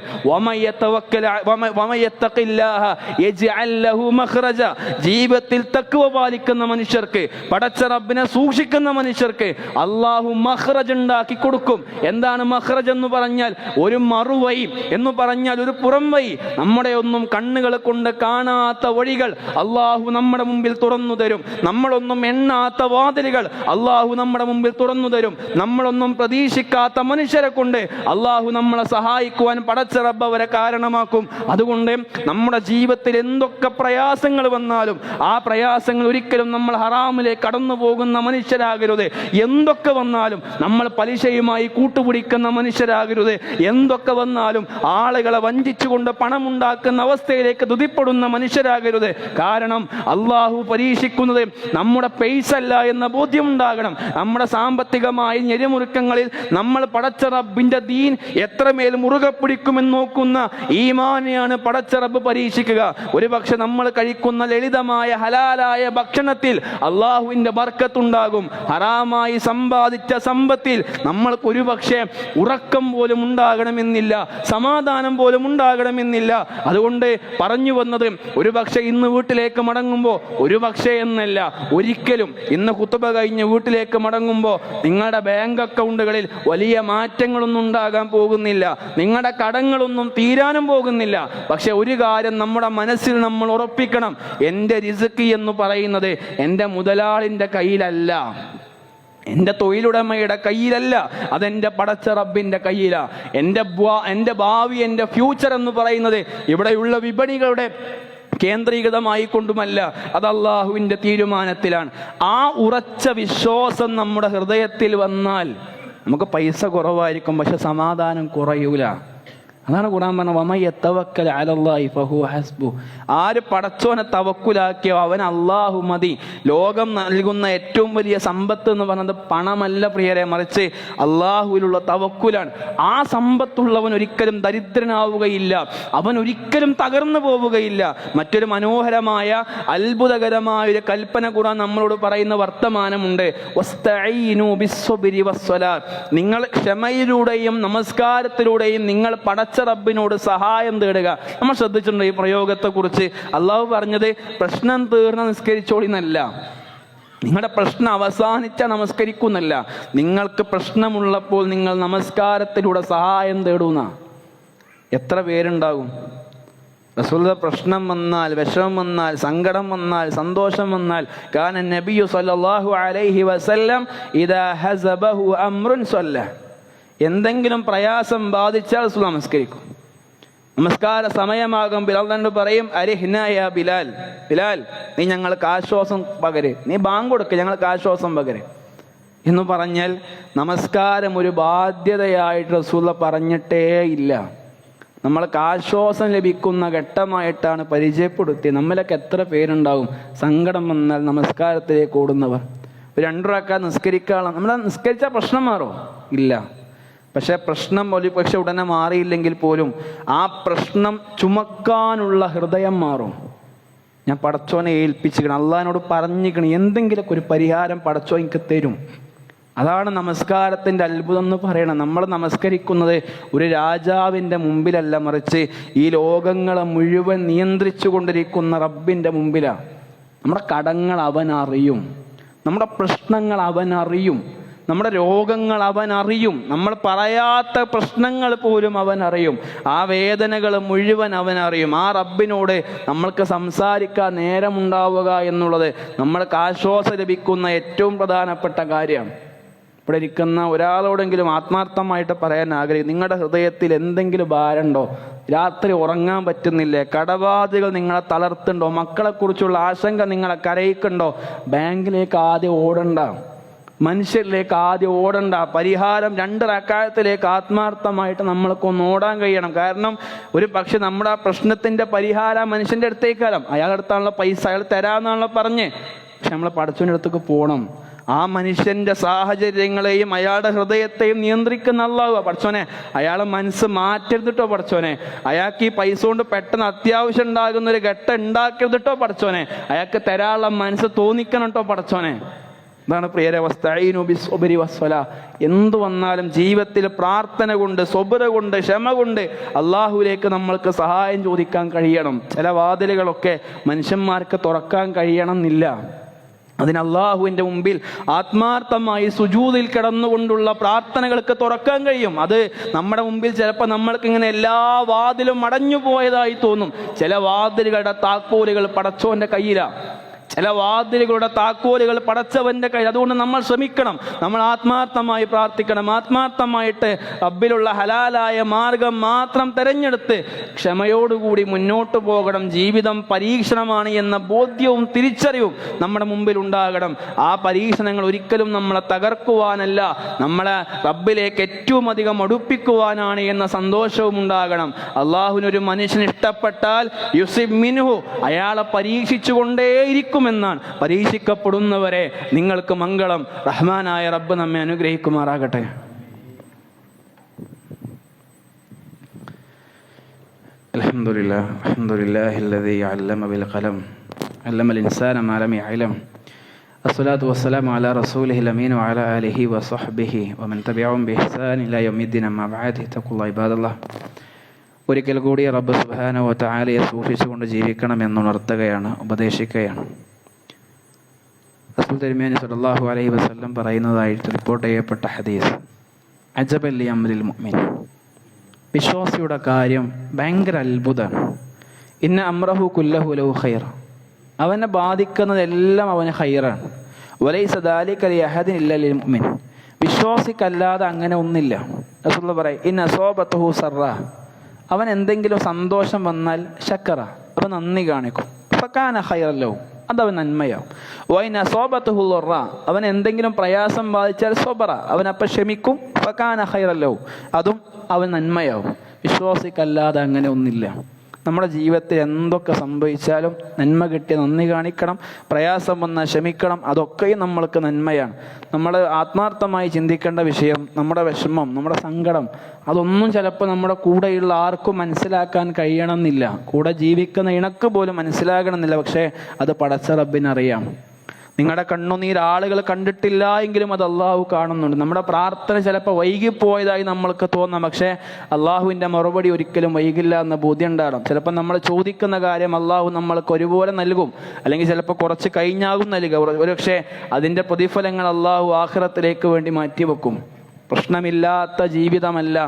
Speaker 1: ജീവിതത്തിൽ തഖ്വ പാലിക്കുന്ന മനുഷ്യർക്ക്, പടച്ച റബ്ബിനെ സൂക്ഷിക്കുന്ന മനുഷ്യർക്ക് അല്ലാഹു മഖ്റജ് ഉണ്ടാക്കി കൊടുക്കും. എന്താണ് മഖ്റജ് എന്ന് പറഞ്ഞാൽ? ഒരു മറുവഴി എന്ന് പറഞ്ഞാൽ ഒരു പുറം വഴി, നമ്മുടെ ഒന്നും കണ്ണുകൾ കൊണ്ട് കാണാത്ത വഴികൾ അള്ളാഹു നമ്മുടെ മുമ്പിൽ തുറന്നു തരും. നമ്മളൊന്നും എണ്ണാത്ത വാതിലുകൾ അള്ളാഹു നമ്മുടെ മുമ്പിൽ തുറന്നു തരും. നമ്മളൊന്നും പ്രതീക്ഷിക്കാത്ത മനുഷ്യരെ കൊണ്ട് അള്ളാഹു നമ്മളെ സഹായിക്കുവാൻ പടച്ച റബ്ബ് അവരെ കാരണമാക്കും. അതുകൊണ്ട് നമ്മുടെ ജീവിതത്തിൽ എന്തൊക്കെ പ്രയാസങ്ങൾ വന്നാലും ആ പ്രയാസങ്ങൾ ഒരിക്കലും നമ്മൾ ഹറാമിലേക്ക് കടന്നു പോകുന്ന മനുഷ്യരാകരുത്. എന്തൊക്കെ വന്നാലും നമ്മൾ പലിശയുമായി കൂട്ടുപിടിക്കുന്ന മനുഷ്യരാകരുത്. എന്തൊക്കെ വന്നാലും ആളുകളെ വഞ്ചിച്ചുകൊണ്ട് പണമുണ്ടാക്കുന്ന അവസ്ഥയിലേക്ക് തുതിപ്പെടുന്ന മനുഷ്യരാകരുത്. കാരണം അള്ളാഹു പരീക്ഷിക്കുന്നത് നമ്മുടെ പൈസ അല്ല എന്ന ബോധ്യമുണ്ടാകണം. നമ്മുടെ സാമ്പത്തികമായ ഞെരുമുറുക്കങ്ങളിൽ നമ്മൾ പടച്ച റബ്ബിന്റെ ദീൻ എത്രമേൽ മുറുകെ പിടിക്കുമെന്ന് നോക്കുന്ന ഈമാനെയാണ് പടച്ച റബ്ബ് പരീക്ഷിക്കുക. ഒരുപക്ഷെ നമ്മൾ കഴിക്കുന്ന ലളിതമായ ഹലാലായ ഭക്ഷണത്തിൽ അള്ളാഹുവിന്റെ ബർക്കത്തുണ്ടാകും. ഹറാമായി സമ്പാദിച്ച സമ്പത്തിൽ നമ്മൾക്ക് ഒരുപക്ഷെ ഉറക്കം പോലും ഉണ്ടാകണമെന്നില്ല, സമാധാനം പോലും ഉണ്ടാകണമെന്നില്ല. അതുകൊണ്ട് പറഞ്ഞു വന്നത്, ഒരുപക്ഷെ ഇന്ന് വീട്ടിലേക്ക് മടങ്ങുമ്പോൾ, ഒരുപക്ഷെ എന്നല്ല ഒരിക്കലും ഇന്ന് ഖുതുബ കഴിഞ്ഞ് വീട്ടിലേക്ക് മടങ്ങുമ്പോൾ നിങ്ങളുടെ ബാങ്ക് അക്കൗണ്ടുകളിൽ വലിയ മാറ്റങ്ങളൊന്നും ഉണ്ടാകാൻ പോകുന്നില്ല, നിങ്ങളുടെ കടങ്ങളൊന്നും തീരാനും പോകുന്നില്ല. പക്ഷെ ഒരു കാര്യം നമ്മുടെ മനസ്സിൽ നമ്മൾ ഉറപ്പിക്കണം, എൻ്റെ റിസ്ക് എന്ന് പറയുന്നത് എൻ്റെ മുതലാളിൻ്റെ കയ്യിലല്ല, എൻ്റെ തൊഴിലുടമയുടെ കയ്യിലല്ല, അതെൻ്റെ പടച്ച റബ്ബിൻ്റെ കയ്യിലാണ്. എൻ്റെ ഭാവി, എൻ്റെ ഫ്യൂച്ചർ എന്ന് പറയുന്നത് ഇവിടെയുള്ള വിപണികളുടെ കേന്ദ്രീകൃതമായി കൊണ്ടുമല്ല, അത് അള്ളാഹുവിൻ്റെ തീരുമാനത്തിലാണ്. ആ ഉറച്ച വിശ്വാസം നമ്മുടെ ഹൃദയത്തിൽ വന്നാൽ നമുക്ക് പൈസ കുറവായിരിക്കും, പക്ഷെ സമാധാനം കുറയൂല. അതാണ് ഖുർആൻ പറഞ്ഞത്, വമൻ യതവക്കൽ അലല്ലാഹി ഫഹുവ ഹസ്ബു. ആര് പടച്ചോനെ തവക്കുലാക്കിയോ അവൻ അള്ളാഹു മതി. ലോകം നൽകുന്ന ഏറ്റവും വലിയ സമ്പത്ത് എന്ന് പറയുന്നത് പണമല്ല പ്രിയരെ, മറിച്ച് അള്ളാഹുവിലുള്ള തവക്കുലാണ്. ആ സമ്പത്തുള്ളവൻ ഒരിക്കലും ദരിദ്രനാവുകയില്ല, അവൻ ഒരിക്കലും തകർന്നു പോവുകയില്ല. മറ്റൊരു മനോഹരമായ അത്ഭുതകരമായ ഒരു കൽപ്പന ഖുർആൻ നമ്മളോട് പറയുന്ന വർത്തമാനമുണ്ട്, വസ്തഈനു ബിസ്സബ്രി വസ്സലാത്ത്. നിങ്ങൾ ക്ഷമയിലൂടെയും നമസ്കാരത്തിലൂടെയും നിങ്ങൾ റബ്ബിനോട് സഹായം തേടുക. നമ്മൾ ശ്രദ്ധിച്ചിട്ടുണ്ട് ഈ പ്രയോഗത്തെ കുറിച്ച്. അള്ളാഹു പറഞ്ഞത് പ്രശ്നം തീർന്ന നിസ്കരിച്ചോളിന്നല്ല, നിങ്ങളുടെ പ്രശ്നം അവസാനിച്ച നമസ്കരിക്കുന്നല്ല, നിങ്ങൾക്ക് പ്രശ്നമുള്ളപ്പോൾ നിങ്ങൾ നമസ്കാരത്തിലൂടെ സഹായം തേടുന്ന എത്ര പേരുണ്ടാകും? റസൂലുള്ളാഹി പ്രശ്നം വന്നാൽ, വിഷമം വന്നാൽ, സങ്കടം വന്നാൽ, സന്തോഷം വന്നാൽ, കാന നബിയു സല്ലല്ലാഹു അലൈഹി വസല്ലം ഇദാ ഹസബഹു അംറുൻ സല്ല. എന്തെങ്കിലും പ്രയാസം ബാധിച്ചാൽ റസൂൽ നമസ്കരിക്കും. നമസ്കാര സമയമാകും ബിലാൽ തന്നെ പറയും, അരിഹ്ന യാ ബിലാൽ, ബിലാൽ നീ ഞങ്ങൾക്ക് ആശ്വാസം പകര്, നീ ബാങ്ക് കൊടുക്ക്, ഞങ്ങൾക്ക് ആശ്വാസം പകര് എന്ന് പറഞ്ഞാൽ നമസ്കാരം ഒരു ബാധ്യതയായിട്ട് റസൂൽ പറഞ്ഞിട്ടേ ഇല്ല. നമ്മൾക്ക് ആശ്വാസം ലഭിക്കുന്ന ഘട്ടമായിട്ടാണ് പരിചയപ്പെടുത്തിയത്. നമ്മളൊക്കെ എത്ര പേരുണ്ടാവും സങ്കടം വന്നാൽ നമസ്കാരത്തിലേക്ക് ഓടുന്നവർ? 2 റക്അത്ത് നിസ്കരിക്കാനുള്ള, നമ്മൾ നിസ്കരിച്ചാൽ പ്രശ്നം മാറോ? ഇല്ല. പക്ഷെ പ്രശ്നം പക്ഷെ ഉടനെ മാറിയില്ലെങ്കിൽ പോലും ആ പ്രശ്നം ചുമക്കാനുള്ള ഹൃദയം മാറും. ഞാൻ പടച്ചോനെ ഏൽപ്പിച്ചിക്കണം, അള്ളാഹിനോട് പറഞ്ഞിക്കണം, എന്തെങ്കിലുമൊക്കെ ഒരു പരിഹാരം പടച്ചോ എനിക്ക് തരും. അതാണ് നമസ്കാരത്തിൻ്റെ അത്ഭുതം എന്ന് പറയണം. നമ്മൾ നമസ്കരിക്കുന്നത് ഒരു രാജാവിൻ്റെ മുമ്പിലല്ല, മറിച്ച് ഈ ലോകങ്ങളെ മുഴുവൻ നിയന്ത്രിച്ചു കൊണ്ടിരിക്കുന്ന റബ്ബിൻ്റെ മുമ്പിലാണ്. നമ്മുടെ കടങ്ങൾ അവൻ അറിയും, നമ്മുടെ പ്രശ്നങ്ങൾ അവൻ അറിയും, നമ്മുടെ രോഗങ്ങൾ അവൻ അറിയും, നമ്മൾ പറയാത്ത പ്രശ്നങ്ങൾ പോലും അവൻ അറിയും, ആ വേദനകൾ മുഴുവൻ അവൻ അറിയും. ആ റബ്ബിനോട് നമ്മൾക്ക് സംസാരിക്കാൻ നേരമുണ്ടാവുക എന്നുള്ളത് നമ്മൾക്ക് ആശ്വാസം ലഭിക്കുന്ന ഏറ്റവും പ്രധാനപ്പെട്ട കാര്യമാണ്. ഇവിടെ ഇരിക്കുന്ന ഒരാളോടെങ്കിലും ആത്മാർത്ഥമായിട്ട് പറയാൻ ആഗ്രഹിക്കും, നിങ്ങളുടെ ഹൃദയത്തിൽ എന്തെങ്കിലും ഭാരമുണ്ടോ? രാത്രി ഉറങ്ങാൻ പറ്റുന്നില്ലേ? കടബാധ്യതകൾ നിങ്ങളെ തളർത്തുണ്ടോ? മക്കളെക്കുറിച്ചുള്ള ആശങ്ക നിങ്ങളെ കരയിക്കുണ്ടോ? ബാങ്കിലേക്ക് ആദ്യം ഓടണ്ട, മനുഷ്യരിലേക്ക് ആദ്യം ഓടണ്ട. പരിഹാരം 2 റക്അത്തിലേക്ക് ആത്മാർത്ഥമായിട്ട് നമ്മൾക്കൊന്ന് ഓടാൻ കഴിയണം. കാരണം ഒരു പക്ഷെ നമ്മുടെ ആ പ്രശ്നത്തിൻ്റെ പരിഹാരം മനുഷ്യൻ്റെ അടുത്തേക്കാലം, അയാളുടെ അടുത്താണല്ലോ പൈസ, അയാൾ തരാമെന്നാണല്ലോ പറഞ്ഞ്. പക്ഷെ നമ്മൾ പടച്ചവൻ്റെ അടുത്തേക്ക് പോകണം. ആ മനുഷ്യൻ്റെ സാഹചര്യങ്ങളെയും അയാളുടെ ഹൃദയത്തെയും നിയന്ത്രിക്കുന്ന അല്ലാഹു. പടച്ചോനെ അയാളെ മനസ്സ് മാറ്റരുതിട്ടോ പടച്ചോനെ, അയാൾക്ക് ഈ പൈസ കൊണ്ട് പെട്ടെന്ന് അത്യാവശ്യം ഉണ്ടാകുന്ന ഒരു ഘട്ടം ഉണ്ടാക്കരുതിട്ടോ പടച്ചോനെ, അയാൾക്ക് തരാനുള്ള മനസ്സ് തോന്നിക്കണം കേട്ടോ പടച്ചോനെ. ഇതാണ് പ്രിയരെ, വസ്തഈനു ബിസ്സബ്രി വസ്സലാ. എന്തു വന്നാലും ജീവിതത്തിൽ പ്രാർത്ഥന കൊണ്ട്, സ്വബർ കൊണ്ട്, ക്ഷമ കൊണ്ട് അള്ളാഹുവിലേക്ക് നമ്മൾക്ക് സഹായം ചോദിക്കാൻ കഴിയണം. ചില വാതിലുകളൊക്കെ മനുഷ്യന്മാർക്ക് തുറക്കാൻ കഴിയണം എന്നില്ല. അതിന് അള്ളാഹുവിൻ്റെ മുമ്പിൽ ആത്മാർത്ഥമായി സുജൂദിൽ കിടന്നുകൊണ്ടുള്ള പ്രാർത്ഥനകൾക്ക് തുറക്കാൻ കഴിയും. അത് നമ്മുടെ മുമ്പിൽ ചിലപ്പോൾ നമ്മൾക്ക് ഇങ്ങനെ എല്ലാ വാതിലും അടഞ്ഞു പോയതായി തോന്നും. ചില വാതിലുകളുടെ താക്കോലുകൾ പടച്ചോൻ്റെ കയ്യിലാണ്, ചില വാതിലുകളുടെ താക്കോലുകൾ പടച്ചവൻ്റെ കയ്യിൽ. അതുകൊണ്ട് നമ്മൾ ശ്രമിക്കണം, നമ്മൾ ആത്മാർത്ഥമായി പ്രാർത്ഥിക്കണം, ആത്മാർത്ഥമായിട്ട് റബ്ബിലുള്ള ഹലാലായ മാർഗം മാത്രം തിരഞ്ഞെടുത്ത് ക്ഷമയോടുകൂടി മുന്നോട്ട് പോകണം. ജീവിതം പരീക്ഷണമാണ് എന്ന ബോധ്യവും തിരിച്ചറിവും നമ്മുടെ മുമ്പിൽ ഉണ്ടാകണം. ആ പരീക്ഷണങ്ങൾ ഒരിക്കലും നമ്മളെ തകർക്കുവാനല്ല, നമ്മളെ റബ്ബിലേക്ക് ഏറ്റവും അധികം അടുപ്പിക്കുവാനാണ് എന്ന സന്തോഷവും ഉണ്ടാകണം. അള്ളാഹുവിനൊരു മനുഷ്യന് ഇഷ്ടപ്പെട്ടാൽ യുസിബ് മിൻഹു, അയാളെ പരീക്ഷിച്ചുകൊണ്ടേയിരിക്കും എന്നാണ്. പരീക്ഷിക്കപ്പെടുന്നവരെ നിങ്ങൾക്ക് മംഗളം. റഹ്മാനായ റബ്ബ് നമ്മെ അനുഗ്രഹിക്കുമാറാകട്ടെ. അൽഹംദുലില്ലാഹ് അൽഹംദുലില്ലാഹില്ലദീ അല്ലമ ബിൽ ഖലം അല്ലമൽ ഇൻസാന മാ ലം യഅലം അസ്സലാത്തു വസ്സലാമു അലാ റസൂലിഹിൽ അമീൻ വഅലാ ആലിഹി വസഹ്ബിഹി വമൻ തബിഅഹും ബിഇഹ്സാൻ ഇലാ യൗമിദ്ദീൻ. അമ്മാ ബഅദ്. തഖ്വല്ലാഹ് ഇബാദല്ലാഹ്. ഒരിക്കൽ കൂടി റബ്ബ് സുബ്ഹാനഹു വ തആലയെ സൂക്ഷിച്ചുകൊണ്ട് ജീവിക്കണമെന്നുണർത്തുകയാണ്, ഉപദേശിക്കുകയാണ്. റസൂൽ തിരുമേനി സ്വല്ലല്ലാഹു അലൈഹി വസല്ലം പറയുന്നതായിട്ട് റിപ്പോർട്ട് ചെയ്യപ്പെട്ട ഹദീസ്, അജബൻ ലി അംരിൽ മുഅ്മിൻ, വിശ്വാസിയുടെ കാര്യം ഭയങ്കര അത്ഭുതമാണ്. ഇന്ന അംറഹു കുല്ലഹു ലഹു ഖൈർ, അവനെ ബാധിക്കുന്നതെല്ലാം അവന് ഖൈറാണ്. വലൈസ ദാലിക ലി അഹദിൻ ഇല്ല ലിൽ മുഅ്മിൻ, വിശ്വാസിക്കല്ലാതെ അങ്ങനെ ഒന്നില്ല. റസൂൽ പറയും, ഇന്ന അസോബത്തുഹു സറ, അവൻ എന്തെങ്കിലും സന്തോഷം വന്നാൽ ശക്കറ, അവൻ നന്ദി കാണിക്കും. ഫകാന ഖൈറൻ ലഹു, അതവൻ നന്മയാവും. വൈന സോബത്തുഹു ളറ, അവൻ എന്തെങ്കിലും പ്രയാസം ബാധിച്ചാൽ സബറ, അവനപ്പം ക്ഷമിക്കും. ഫകാന ഖൈറൻ ലഹു, അതും അവൻ നന്മയാവും. വിശ്വാസിക്കല്ലാതെ അങ്ങനെ ഒന്നില്ല. നമ്മുടെ ജീവിതത്തിൽ എന്തൊക്കെ സംഭവിച്ചാലും നന്മ കിട്ടിയ നന്ദി കാണിക്കണം, പ്രയാസം വന്നാൽ ക്ഷമിക്കണം, അതൊക്കെയും നമ്മൾക്ക് നന്മയാണ്. നമ്മൾ ആത്മാർത്ഥമായി ചിന്തിക്കേണ്ട വിഷയം, നമ്മുടെ വിഷമം, നമ്മുടെ സങ്കടം, അതൊന്നും ചിലപ്പോൾ നമ്മുടെ കൂടെയുള്ള ആർക്കും മനസ്സിലാക്കാൻ കഴിയണമെന്നില്ല, കൂടെ ജീവിക്കുന്ന ഇണക്ക് പോലും മനസ്സിലാകണമെന്നില്ല. പക്ഷേ അത് പടച്ച റബ്ബിനറിയാം. നിങ്ങളുടെ കണ്ണുനീർ ആളുകൾ കണ്ടിട്ടില്ല എങ്കിലും അത് അള്ളാഹു കാണുന്നുണ്ട്. നമ്മുടെ പ്രാർത്ഥന ചിലപ്പോൾ വൈകിപ്പോയതായി നമ്മൾക്ക് തോന്നാം, പക്ഷേ അള്ളാഹുവിൻ്റെ മറുപടി ഒരിക്കലും വൈകില്ല എന്ന ബോധ്യം ഉണ്ടാകണം. ചിലപ്പോൾ നമ്മൾ ചോദിക്കുന്ന കാര്യം അള്ളാഹു നമ്മൾക്ക് ഒരുപോലെ നൽകും, അല്ലെങ്കിൽ ചിലപ്പോൾ കുറച്ച് കഴിഞ്ഞാകും നൽകുക. ഒരുപക്ഷെ അതിൻ്റെ പ്രതിഫലങ്ങൾ അള്ളാഹു ആഖിറത്തിലേക്ക് വേണ്ടി മാറ്റിവെക്കും. പ്രശ്നമില്ലാത്ത ജീവിതമല്ല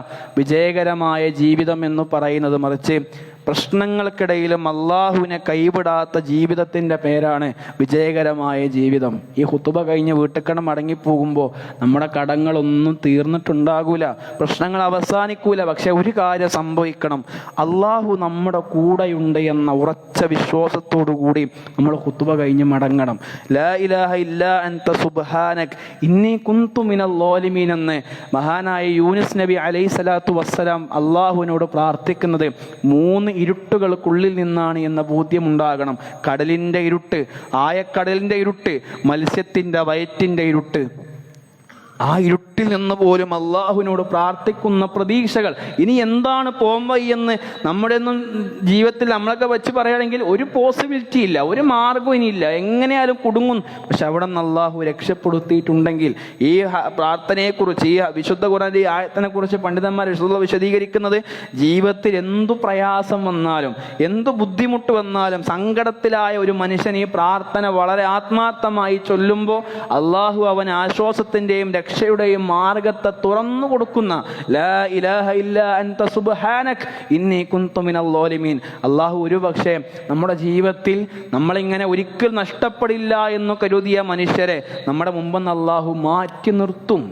Speaker 1: വിജയകരമായ ജീവിതം എന്ന് പറയുന്നത്, മറിച്ച് പ്രശ്നങ്ങൾക്കിടയിലും അള്ളാഹുവിനെ കൈവിടാത്ത ജീവിതത്തിൻ്റെ പേരാണ് വിജയകരമായ ജീവിതം. ഈ ഖുതുബ കഴിഞ്ഞ് വീട്ടിൽ മടങ്ങിപ്പോകുമ്പോൾ നമ്മുടെ കടങ്ങളൊന്നും തീർന്നിട്ടുണ്ടാകൂല, പ്രശ്നങ്ങൾ അവസാനിക്കൂല. പക്ഷെ ഒരു കാര്യം സംഭവിക്കണം, അള്ളാഹു നമ്മുടെ കൂടെയുണ്ട് എന്ന ഉറച്ച വിശ്വാസത്തോടു കൂടി നമ്മൾ ഖുതുബ കഴിഞ്ഞ് മടങ്ങണം. ലാ ഇലാഹ ഇല്ലാ അൻത സുബ്ഹാനക് ഇന്നി കുന്തു മിനൽ ളാലിമീൻ എന്ന് മഹാനായ യൂനുസ് നബി അലൈഹിസ്സലാത്തു വസ്സലാം അള്ളാഹുവിനോട് പ്രാർത്ഥിക്കുന്നത് 3 ഇരുട്ടുകൾക്കുള്ളിൽ നിന്നാണ് എന്ന ബോധ്യമുണ്ടാകണം. കടലിൻ്റെ ഇരുട്ട്, ആയക്കടലിൻ്റെ ഇരുട്ട്, മത്സ്യത്തിൻ്റെ വയറ്റിൻ്റെ ഇരുട്ട്, ആ ഇരുട്ടിൽ നിന്ന് പോലും അള്ളാഹുവിനോട് പ്രാർത്ഥിക്കുന്ന പ്രതീക്ഷകൾ. ഇനി എന്താണ് പോംവഴി എന്ന് നമ്മുടെ ഒന്നും ജീവിതത്തിൽ നമ്മളൊക്കെ വെച്ച് പറയുകയാണെങ്കിൽ ഒരു പോസിബിലിറ്റി ഇല്ല, ഒരു മാർഗവും ഇനിയില്ല, എങ്ങനെയാലും കുടുങ്ങും. പക്ഷെ അവിടെ നിന്ന് അള്ളാഹു രക്ഷപ്പെടുത്തിയിട്ടുണ്ടെങ്കിൽ ഈ പ്രാർത്ഥനയെക്കുറിച്ച്, ഈ വിശുദ്ധ ഖുർആനിലെ ഈ ആയത്തിനെ കുറിച്ച് പണ്ഡിതന്മാർ വിശദീകരിക്കുന്നത്, ജീവിതത്തിൽ എന്തു പ്രയാസം വന്നാലും എന്തു ബുദ്ധിമുട്ട് വന്നാലും സങ്കടത്തിലായ ഒരു മനുഷ്യൻ ഈ പ്രാർത്ഥന വളരെ ആത്മാർത്ഥമായി ചൊല്ലുമ്പോൾ അള്ളാഹു അവൻ ആശ്വാസത്തിൻ്റെയും രക്ഷയുടെയും മാർഗത്തെ തുറന്നു കൊടുക്കുന്ന ലാ ഇലാഹ ഇല്ലാ അൻത സുബ്ഹാനക് ഇന്നി കുന്തു മിനൽ ളാലിമീൻ. അള്ളാഹു ഒരു പക്ഷേ നമ്മുടെ ജീവിതത്തിൽ നമ്മളിങ്ങനെ ഒരിക്കൽ നഷ്ടപ്പെടില്ല എന്ന് കരുതിയ മനുഷ്യരെ നമ്മുടെ മുമ്പെന്ന് അള്ളാഹു മാറ്റി നിർത്തും,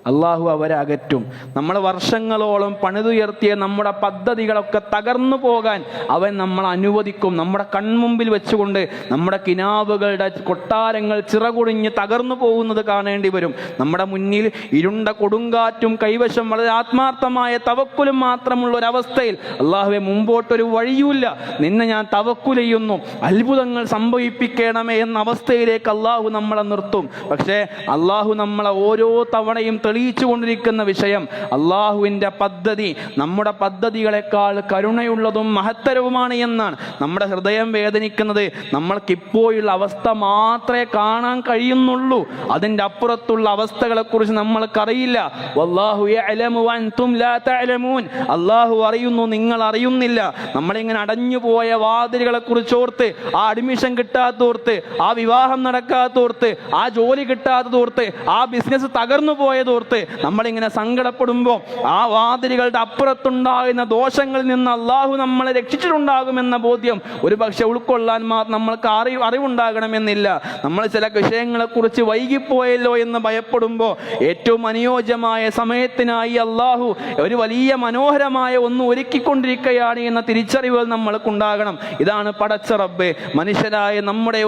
Speaker 1: അള്ളാഹു അവരെ അകറ്റും. നമ്മൾ വർഷങ്ങളോളം പണിതുയർത്തിയ നമ്മുടെ പദ്ധതികളൊക്കെ തകർന്നു പോകാൻ അവൻ നമ്മൾ അനുവദിക്കും. നമ്മുടെ കൺമുമ്പിൽ വെച്ചുകൊണ്ട് നമ്മുടെ കിനാവുകളുടെ കൊട്ടാരങ്ങൾ ചിറകുടിഞ്ഞ് തകർന്നു പോകുന്നത് കാണേണ്ടി വരും. നമ്മുടെ മുന്നിൽ ഇരുണ്ട കൊടുങ്കാറ്റും കൈവശം വളരെ ആത്മാർത്ഥമായ തവക്കുലും മാത്രമുള്ള ഒരവസ്ഥയിൽ അള്ളാഹുവെ മുമ്പോട്ടൊരു വഴിയുമില്ല, നിന്നെ ഞാൻ തവക്കുൽ ചെയ്യുന്നു, അത്ഭുതങ്ങൾ സംഭവിപ്പിക്കണമേ എന്ന അവസ്ഥയിലേക്ക് അള്ളാഹു നമ്മളെ നിർത്തും. പക്ഷേ അള്ളാഹു നമ്മളെ ഓരോ തവണയും തെളിയിച്ചു കൊണ്ടിരിക്കുന്ന വിഷയം അള്ളാഹുവിൻ്റെ പദ്ധതി നമ്മുടെ പദ്ധതികളെക്കാൾ കരുണയുള്ളതും മഹത്തരവുമാണ് എന്നാണ്. നമ്മുടെ ഹൃദയം വേദനിക്കുന്നത് നമ്മൾക്കിപ്പോഴുള്ള അവസ്ഥ മാത്രമേ കാണാൻ കഴിയുന്നുള്ളൂ. അതിൻ്റെ അപ്പുറത്തുള്ള അവസ്ഥകളെക്കുറിച്ച് നമ്മൾക്കറിയില്ല. വല്ലാഹു യഅലമു വഅൻതും ലാ തഅലമൂൻ. അള്ളാഹു അറിയുന്നു, നിങ്ങൾ അറിയുന്നില്ല. നമ്മളിങ്ങനെ അടഞ്ഞുപോയ വാതിലുകളെ കുറിച്ചോർത്ത്, ആ അഡ്മിഷൻ കിട്ടാത്തോർത്ത്, ആ വിവാഹം നടക്കാത്തോർത്ത്, ആ ജോലി കിട്ടാത്തതോർത്ത്, ആ ബിസിനസ് തകർന്നു പോയതോർത്ത് നമ്മളിങ്ങനെ സങ്കടപ്പെടുമ്പോൾ ആ വാതിലുകളുടെ അപ്പുറത്തുണ്ടാകുന്ന ദോഷങ്ങളിൽ നിന്ന് അള്ളാഹു നമ്മളെ രക്ഷിച്ചിട്ടുണ്ടാകുമെന്ന ബോധ്യം ഒരു പക്ഷെ ഉൾക്കൊള്ളാൻ നമ്മൾക്ക് അറിവുണ്ടാകണമെന്നില്ല. നമ്മൾ ചില വിഷയങ്ങളെക്കുറിച്ച് വൈകിപ്പോയല്ലോ എന്ന് ഭയപ്പെടുമ്പോൾ ഏറ്റവും അനുയോജ്യമായ സമയത്തിനായി അള്ളാഹു ഒരു വലിയ മനോഹരമായ ഒന്ന് ഒരുക്കിക്കൊണ്ടിരിക്കുകയാണ് എന്ന തിരിച്ചറിവുകൾ നമ്മൾക്കുണ്ടാകണം. ഇതാണ് പടച്ച റബ്ബ് മനുഷ്യരായ നമ്മുടെ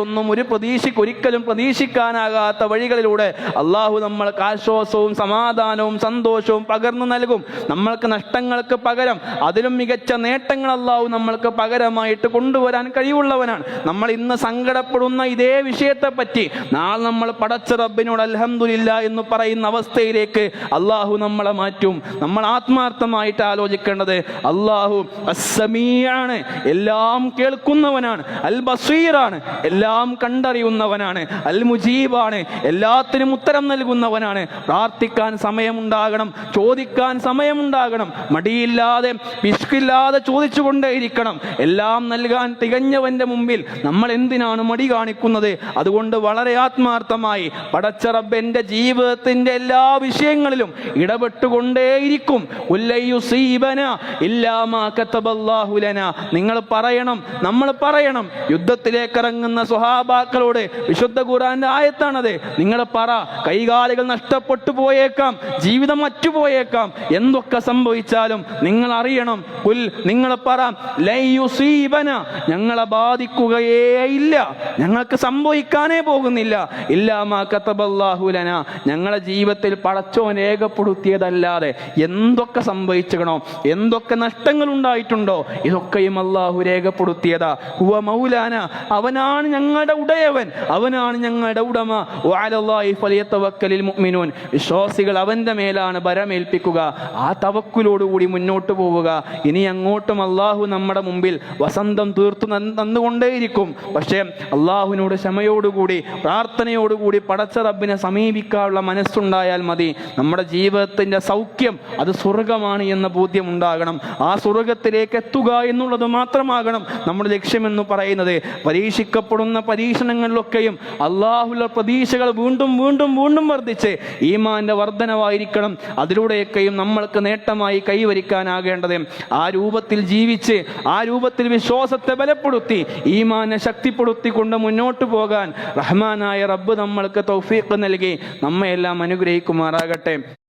Speaker 1: ഒരിക്കലും പ്രതീക്ഷിക്കാനാകാത്ത വഴികളിലൂടെ അള്ളാഹു നമ്മൾക്ക് ആശ്വാസവും സമാധാനവും സന്തോഷവും പകർന്നു നൽകും. നമ്മൾക്ക് നഷ്ടങ്ങൾക്ക് പകരം അതിലും മികച്ച നേട്ടങ്ങൾ അള്ളാഹു നമ്മൾക്ക് പകരമായിട്ട് കൊണ്ടുവരാൻ കഴിവുള്ളവനാണ്. നമ്മൾ ഇന്ന് സങ്കടപ്പെടുന്ന ഇതേ വിഷയത്തെ പറ്റി നാളെ നമ്മൾ പടച്ച റബ്ബിനോട് അൽഹംദുലില്ലാ എന്ന് പറയുന്ന അവസ്ഥയിലേക്ക് അള്ളാഹു നമ്മളെ മാറ്റും. നമ്മൾ ആത്മാർത്ഥമായിട്ട് ആലോചിക്കേണ്ടത് അള്ളാഹു അസ്സമീആണ്, എല്ലാം കേൾക്കുന്നവനാണ്. അൽ ബസീറാണ്, എല്ലാം കണ്ടറിയുന്നവനാണ്. അൽ മുജീബാണ്, എല്ലാത്തിനും ഉത്തരം നൽകുന്നവനാണ്. പ്രാർത്ഥിക്കാൻ സമയമുണ്ടാകണം, ചോദിക്കാൻ സമയമുണ്ടാകണം, മടിയില്ലാതെ പിശുക്കില്ലാതെ ചോദിച്ചുകൊണ്ടേയിരിക്കണം. എല്ലാം നൽകാൻ തികഞ്ഞവന്റെ മുമ്പിൽ നമ്മൾ എന്തിനാണ് മടി കാണിക്കുന്നത്? അതുകൊണ്ട് വളരെ ആത്മാർത്ഥമായി പടച്ച റബ്ബ് എൻ്റെ ജീവിതത്തിന്റെ എല്ലാ വിഷയങ്ങളിലും ഇടപെട്ടുകൊണ്ടേയിരിക്കും. നിങ്ങൾ പറയണം, നമ്മൾ പറയണം. യുദ്ധത്തിലേക്ക് ഇറങ്ങുന്ന സ്വഹാബാക്കളോട് വിശുദ്ധ ഖുർആന്റെ ആയത്താണത്. നിങ്ങൾ പറ, കൈകാലുകൾ നഷ്ടപ്പെട്ടു പോയേക്കാം, ജീവിതം മറ്റുപോയേക്കാം, എന്തൊക്കെ സംഭവിച്ചാലും നിങ്ങൾ അറിയണം. നിങ്ങൾ പറ, ലയുസീബന, ഞങ്ങളെ ബാധിക്കുകയേ ഇല്ല, ഞങ്ങൾക്ക് സംഭവിക്കാനേ പോകുന്നില്ല. ഇല്ലാമാ കതബല്ലാഹു ലനാ, ഞങ്ങളെ ജീവിതത്തിൽ പടച്ചോൻ രേഖപ്പെടുത്തിയതല്ലാതെ എന്തൊക്കെ സംഭവിച്ചണോ, എന്തൊക്കെ നഷ്ടങ്ങൾ ഉണ്ടായിട്ടുണ്ടോ, ഇതൊക്കെയും അള്ളാഹു രേഖപ്പെടുത്തിയതാ. ഹുവ മൗലാന, അവനാണ് ഞങ്ങളുടെ ഉടയവൻ, അവനാണ് ഞങ്ങളുടെ ഉടമ. വഅലല്ലാഹി ഫലിയതവക്കലിൽ മുഅ്മിനൂൻ, വിശ്വാസികൾ അവന്റെ മേലാണ് ഭരമേൽപ്പിക്കുക. ആ തവക്കുലോടുകൂടി മുന്നോട്ട് പോവുക. ഇനി അങ്ങോട്ടും അള്ളാഹു നമ്മുടെ മുമ്പിൽ വസന്തം തീർത്തു തന്നുകൊണ്ടേയിരിക്കും. പക്ഷേ അള്ളാഹുവിനോട് ക്ഷമയോടുകൂടി പ്രാർത്ഥനയോടുകൂടി പടച്ച റബ്ബിനെ സമീപിക്കാനുള്ള മനസ്സുണ്ടായാൽ മതി. നമ്മുടെ ജീവിതത്തിന്റെ സൗഖ്യം അത് സ്വർഗമാണ് എന്ന ബോധ്യം ഉണ്ടാകണം. ആ സ്വർഗത്തിലേക്ക് എത്തുക എന്നുള്ളത് മാത്രമാകണം നമ്മുടെ ലക്ഷ്യമെന്ന് പറയുന്നത്. പരീക്ഷിക്കപ്പെടുന്ന പരീക്ഷണങ്ങളിലൊക്കെയും അള്ളാഹുവിന്റെ പ്രതീക്ഷകൾ വീണ്ടും വീണ്ടും വീണ്ടും വർദ്ധിച്ച് ഈമാന്റെ വർധനവായിരിക്കണം അതിലൂടെയൊക്കെയും നമ്മൾക്ക് നേട്ടമായി കൈവരിക്കാനാകേണ്ടത്. ആ രൂപത്തിൽ ജീവിച്ച് ആ രൂപത്തിൽ വിശ്വാസത്തെ ബലപ്പെടുത്തി ഈമാനെ ശക്തിപ്പെടുത്തിക്കൊണ്ട് മുന്നോട്ട് പോകാൻ റഹ്മാനായ റബ്ബ് നമ്മൾക്ക് തൗഫീഖ് നൽകി നമ്മയെല്ലാം അനുഗ്രഹിക്കുമാറാകട്ടെ.